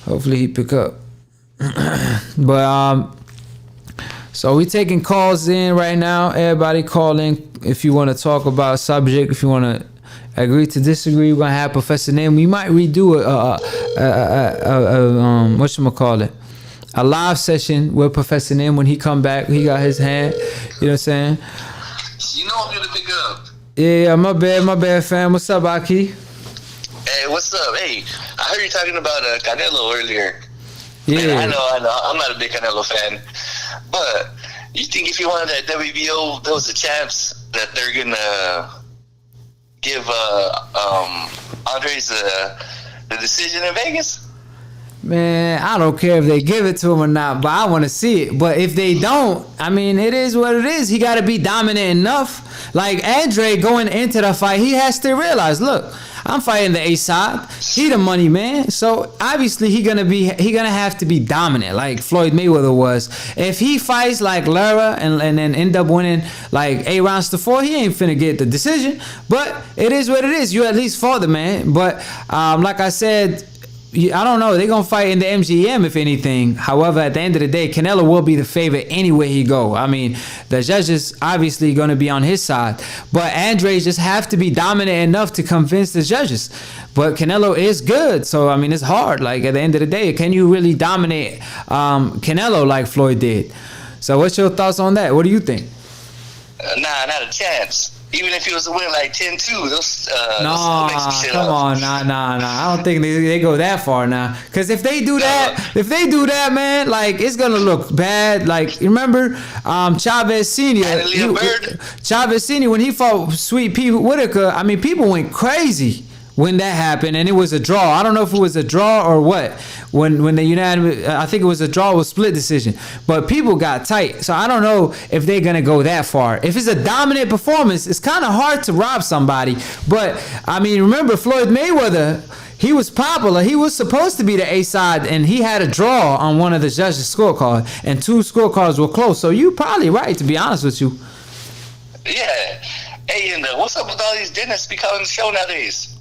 Hopefully, he pick up. But, so we taking calls in right now. Everybody call in if you want to talk about a subject. If you want to agree to disagree, we're going to have Professor Name. We might redo whatchamacallit, a live session with Professor Nim when he come back. He got his hand. You know what I'm saying? You know I'm gonna pick up. Yeah, my bad, fam. What's up, Akhi? Hey, what's up? Hey, I heard you talking about Canelo earlier. Yeah. Man, I know. I'm not a big Canelo fan. But you think if he won that WBO, there was a chance that they're gonna give Andres the decision in Vegas? Man, I don't care if they give it to him or not, but I want to see it. But if they don't, I mean, it is what it is. He got to be dominant enough. Like Andre going into the fight, he has to realize, look, I'm fighting the A side. He the money man. So obviously he gonna have to be dominant like Floyd Mayweather was. If he fights like Lara and then end up winning like 8 rounds to 4, he ain't finna get the decision. But it is what it is. You at least fought the man. But like I said, I don't know. They're going to fight in the MGM, if anything. However, at the end of the day, Canelo will be the favorite anywhere he go. I mean, the judges obviously going to be on his side. But Andre just have to be dominant enough to convince the judges. But Canelo is good. So, I mean, it's hard. Like, at the end of the day, can you really dominate Canelo like Floyd did? So, what's your thoughts on that? What do you think? Nah, not a chance. Even if he was to win like 10-2, those no, come on, nah. I don't think they go that far now. Cause if they do that, man, like it's gonna look bad. Like remember, Chavez Senior, Chavez Senior when he fought Sweet Pea Whitaker. I mean, people went crazy when that happened, and it was a draw. I don't know if it was a draw or what. When the unanimous, I think it was a draw with split decision. But people got tight, so I don't know if they're gonna go that far. If it's a dominant performance, it's kind of hard to rob somebody. But I mean, remember Floyd Mayweather? He was popular. He was supposed to be the A side, and he had a draw on one of the judges' scorecards, and 2 scorecards were close. So you're probably right, to be honest with you. Yeah. Hey, and what's up with all these dentists be calling the show nowadays?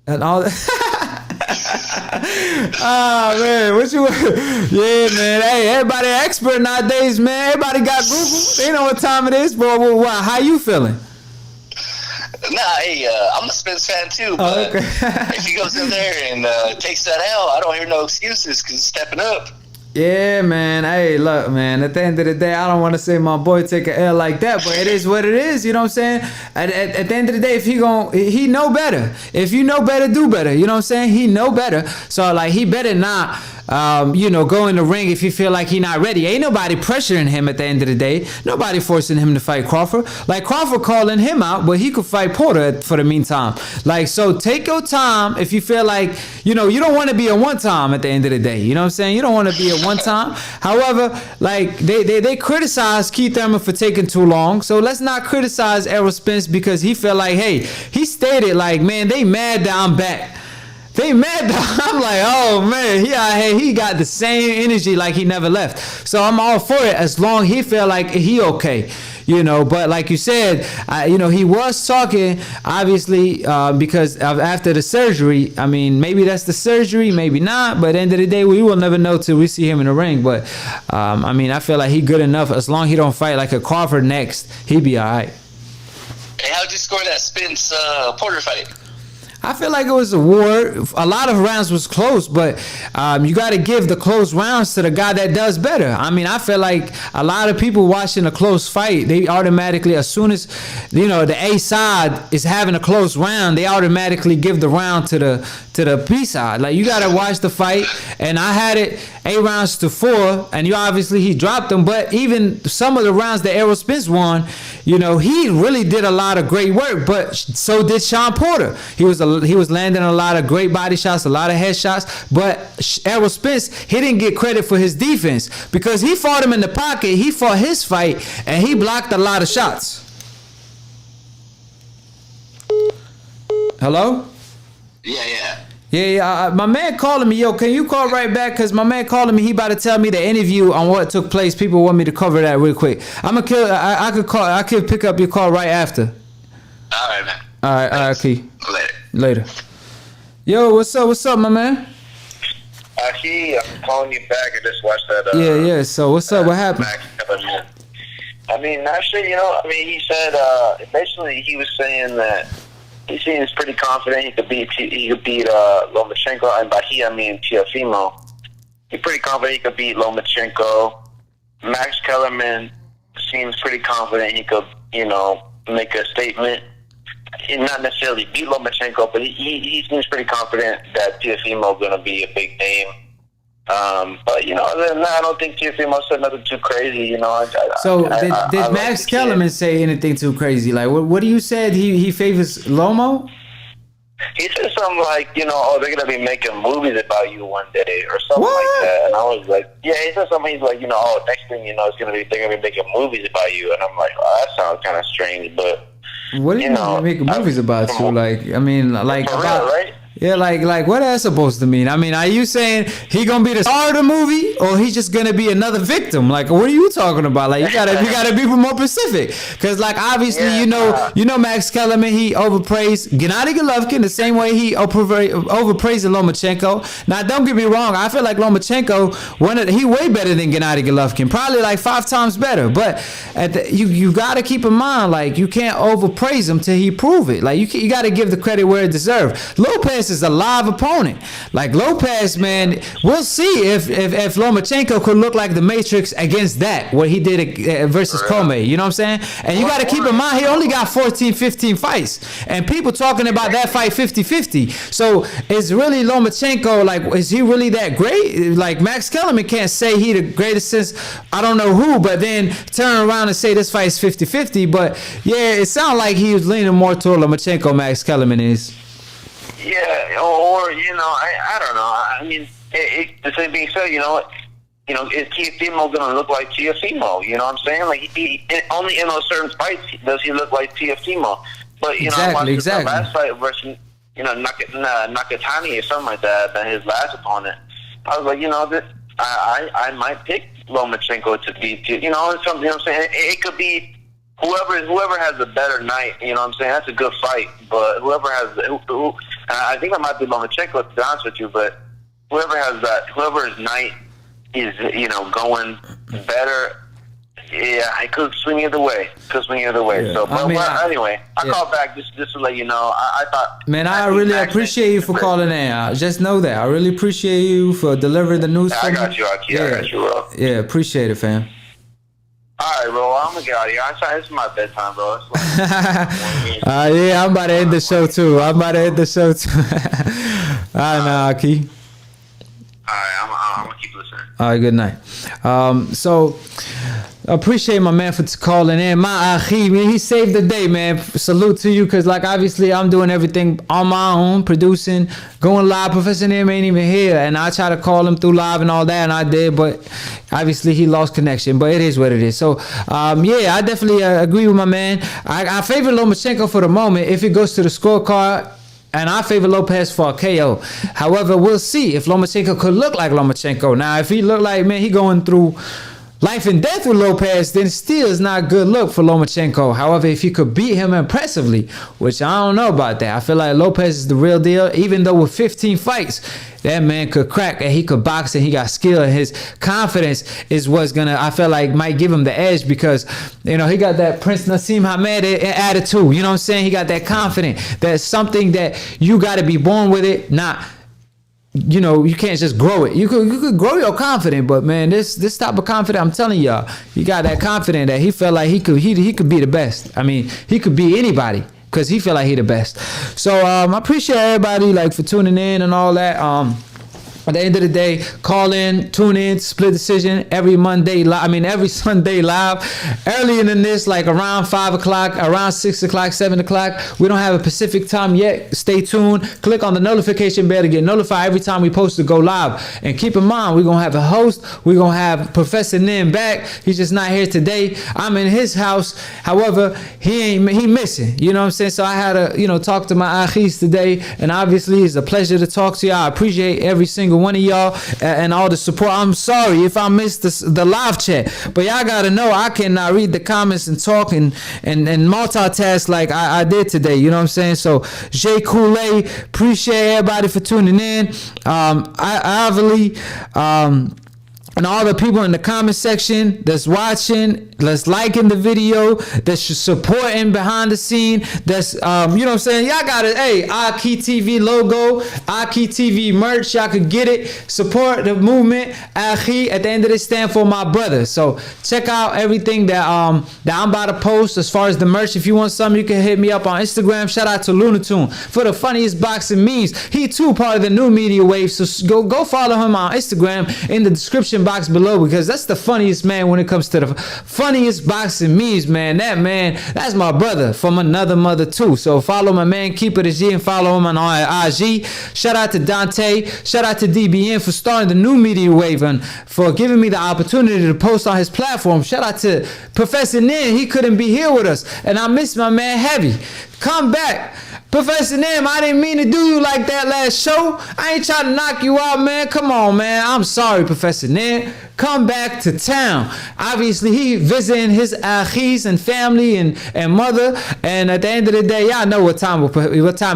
And all that. Oh man, what you? Yeah, man. Hey, everybody expert nowadays, man. Everybody got Google. They know what time it is, bro. How you feeling? Hey, I'm a Spence fan too, Oh, but okay. if he goes in there and takes that L, I don't hear no excuses because he's stepping up. Yeah, man. Hey, look, man. At the end of the day, I don't want to say my boy take an L like that, but it is what it is. You know what I'm saying? At the end of the day, if he know better. If you know better, do better. You know what I'm saying? He know better. So like, he better not. Go in the ring if you feel like he not ready. Ain't nobody pressuring him at the end of the day. Nobody forcing him to fight Crawford. Like, Crawford calling him out, but he could fight Porter for the meantime. Like, so take your time if you feel like, you don't want to be a one time at the end of the day. You know what I'm saying? You don't want to be a one time. However, like, they criticize Keith Thurman for taking too long. So let's not criticize Errol Spence because he felt like, hey, he stated like, man, they mad that I'm back. They mad. I'm like, oh man, he got the same energy like he never left. So I'm all for it as long he feel like he okay. But like you said, he was talking, obviously, because after the surgery. I mean, maybe that's the surgery, maybe not. But at the end of the day, we will never know till we see him in the ring. But, I feel like he good enough. As long as he don't fight like a Crawford next, he be all right. Hey, how'd you score that Spence Porter fight? I feel like it was a war. A lot of rounds was close, but you got to give the close rounds to the guy that does better. I mean, I feel like a lot of people watching a close fight, they automatically, as soon as, the A side is having a close round, they automatically give the round to the B side. Like, you got to watch the fight, and I had it 8-4, and he dropped them. But even some of the rounds that Errol Spence won, he really did a lot of great work, but so did Sean Porter. He was landing a lot of great body shots, a lot of head shots, but Errol Spence, he didn't get credit for his defense because he fought him in the pocket, he fought his fight, and he blocked a lot of shots. Hello? Yeah. My man calling me. Yo, can you call right back? Because my man calling me. He about to tell me the interview on what took place. People want me to cover that real quick. I could pick up your call right after. All right, man. All right, Akhi. Later. Yo, what's up, my man? Akhi, I'm calling you back. I just watched that. Yeah. So what's up? What happened? I mean, actually, he said basically he was saying that he seems pretty confident he could beat Lomachenko, and by he I mean Teofimo. He's pretty confident he could beat Lomachenko. Max Kellerman seems pretty confident he could, make a statement. Not necessarily beat Lomachenko, but he seems pretty confident that Teofimo is going to be a big name. But other than that, I don't think Teofimo said nothing too crazy. Did Max Kellerman say anything too crazy? Like, what do you said? He favors Lomo? He said something like, they're going to be making movies about you one day or something like that. And I was like, yeah, he said something. He's like, next thing they're going to be making movies about you. And I'm like, oh, that sounds kind of strange, but. What do you mean making movies about you? Like, I mean, like about, real, right? Yeah, like what that's supposed to mean? I mean, are you saying he gonna be the star of the movie, or he just gonna be another victim? Like, what are you talking about? Like, you gotta be more specific, because like obviously you know Max Kellerman, he overpraised Gennady Golovkin the same way he overpraised Lomachenko. Now, don't get me wrong, I feel like Lomachenko he way better than Gennady Golovkin, probably like 5 times better. But you gotta keep in mind, like, you can't overpraise him till he prove it. Like, you gotta give the credit where it deserves. Lopez is a live opponent. Like, Lopez, man, we'll see if Lomachenko could look like the Matrix against that, what he did versus Comey. You know what I'm saying? And you got to keep in mind, he only got 14, 15 fights. And people talking about that fight 50-50. So is really Lomachenko, like, is he really that great? Like, Max Kellerman can't say he the greatest since I don't know who, but then turn around and say this fight is 50-50. But yeah, it sounds like he was leaning more toward Lomachenko, Max Kellerman is. Yeah, or I don't know. I mean, the same being said, is Teofimo going to look like Teofimo? You know what I'm saying? Like, he only in those certain fights does he look like Teofimo. But I watched the last fight versus Nakatani or something like that. Than his last opponent. I was like, I might pick Lomachenko to beat. Something. You know what I'm saying? It could be. Whoever has a better night, you know what I'm saying? That's a good fight. But whoever I think it might be Lomachenko, to be honest with you, but whoever's night is, going better, Yeah, it could swing either way. Yeah. So, but anyway, I called back just to let you know. I thought. Man, I really appreciate you for calling in. Just know that. I really appreciate you for delivering the news for I me. got you, Akhi. I got you, bro. Yeah, appreciate it, fam. All right, bro. I'm gonna get out of here. It's my bedtime, bro. It's like, yeah, I'm about to end the show too. All right, now, Akhi. All right, I'm gonna keep listening. All right, good night. So appreciate my man for calling in. My Akhi, man, he saved the day, man. Salute to you, because like obviously I'm doing everything on my own, producing, going live. Professor Nim ain't even here, and I try to call him through live and all that, and I did, but obviously he lost connection. But it is what it is. So yeah, I definitely agree with my man. I favor Lomachenko for the moment if it goes to the scorecard. And I favor Lopez for a KO. However, we'll see if Lomachenko could look like Lomachenko. Now, if he look like, man, he going through life and death with Lopez, then still is not a good look for Lomachenko. However, if he could beat him impressively, which I don't know about that. I feel like Lopez is the real deal. Even though with 15 fights, that man could crack and he could box and he got skill, and his confidence is what's gonna, I feel like, might give him the edge, because you know he got that Prince Nassim Hamed attitude. You know what I'm saying? He got that confidence. That's something that you got to be born with it, not, you know, you can't just grow it. You could grow your confidence, but man, this type of confidence, I'm telling y'all, he got that confidence that he felt like he could be the best. I mean, he could be anybody, because he feel like he the best. So I appreciate everybody like for tuning in and all that. At the end of the day, call in, tune in, Split Decision every every Sunday live. Earlier than this, like around 5 o'clock, around 6 o'clock, 7 o'clock. We don't have a Pacific time yet. Stay tuned. Click on the notification bell to get notified every time we post to go live. And keep in mind, we're going to have a host. We're going to have Professor Nim back. He's just not here today. I'm in his house. However, he missing. You know what I'm saying? So I had to, talk to my Akhis today. And obviously, it's a pleasure to talk to y'all. I appreciate every single one of y'all and all the support. I'm sorry if I missed the live chat, but y'all gotta know I cannot read the comments and talk and multitask like I did today. You know what I'm saying? So Jay Kool-Aid, appreciate everybody for tuning in. And all the people in the comment section that's watching, that's liking the video, that's supporting behind the scene, that's, you know what I'm saying? Y'all got it. Hey, Akhi TV logo, Akhi TV merch. Y'all could get it. Support the movement. Akhi, at the end of this, stand for my brother. So check out everything that I'm about to post as far as the merch. If you want something, you can hit me up on Instagram. Shout out to Lunatune for the funniest boxing memes. He too part of the new media wave. So go follow him on Instagram in the description box below, because that's the funniest man when it comes to the funniest boxing memes, man. That's my brother from another mother too. So follow my man, keep it a G, and follow him on IG. Shout out to Dante, shout out to DBN for starting the new media wave and for giving me the opportunity to post on his platform. Shout out to Professor Nin, he couldn't be here with us, and I miss my man heavy. Come back. Professor Nim, I didn't mean to do you like that last show. I ain't trying to knock you out, man. Come on, man. I'm sorry, Professor Nim. Come back to town. Obviously, he visiting his Akhis and family and mother. And at the end of the day, y'all know what time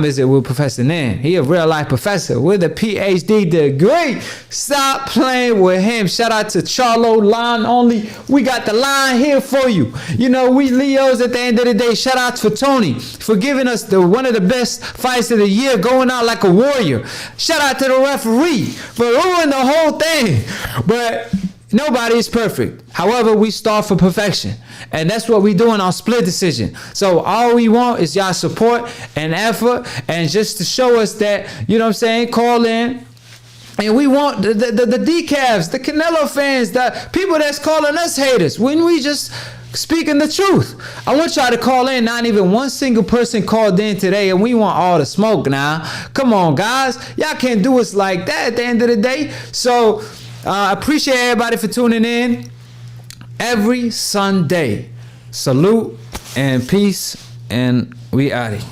is it with Professor Nim. He a real life professor with a PhD degree. Stop playing with him. Shout out to Charlo, line only. We got the line here for you. You know, we Leos at the end of the day. Shout out for Tony for giving us one of the best fights of the year, going out like a warrior. Shout out to the referee for ruining the whole thing. But nobody is perfect. However, we start for perfection. And that's what we doing on Split Decision. So all we want is y'all support and effort, and just to show us that, you know what I'm saying, call in. And we want the decavs, the Canelo fans, the people that's calling us haters, when we just speaking the truth. I want y'all to call in. Not even one single person called in today, and we want all the smoke now. Come on, guys. Y'all can't do us like that at the end of the day. So I appreciate everybody for tuning in every Sunday. Salute and peace, and we out of here.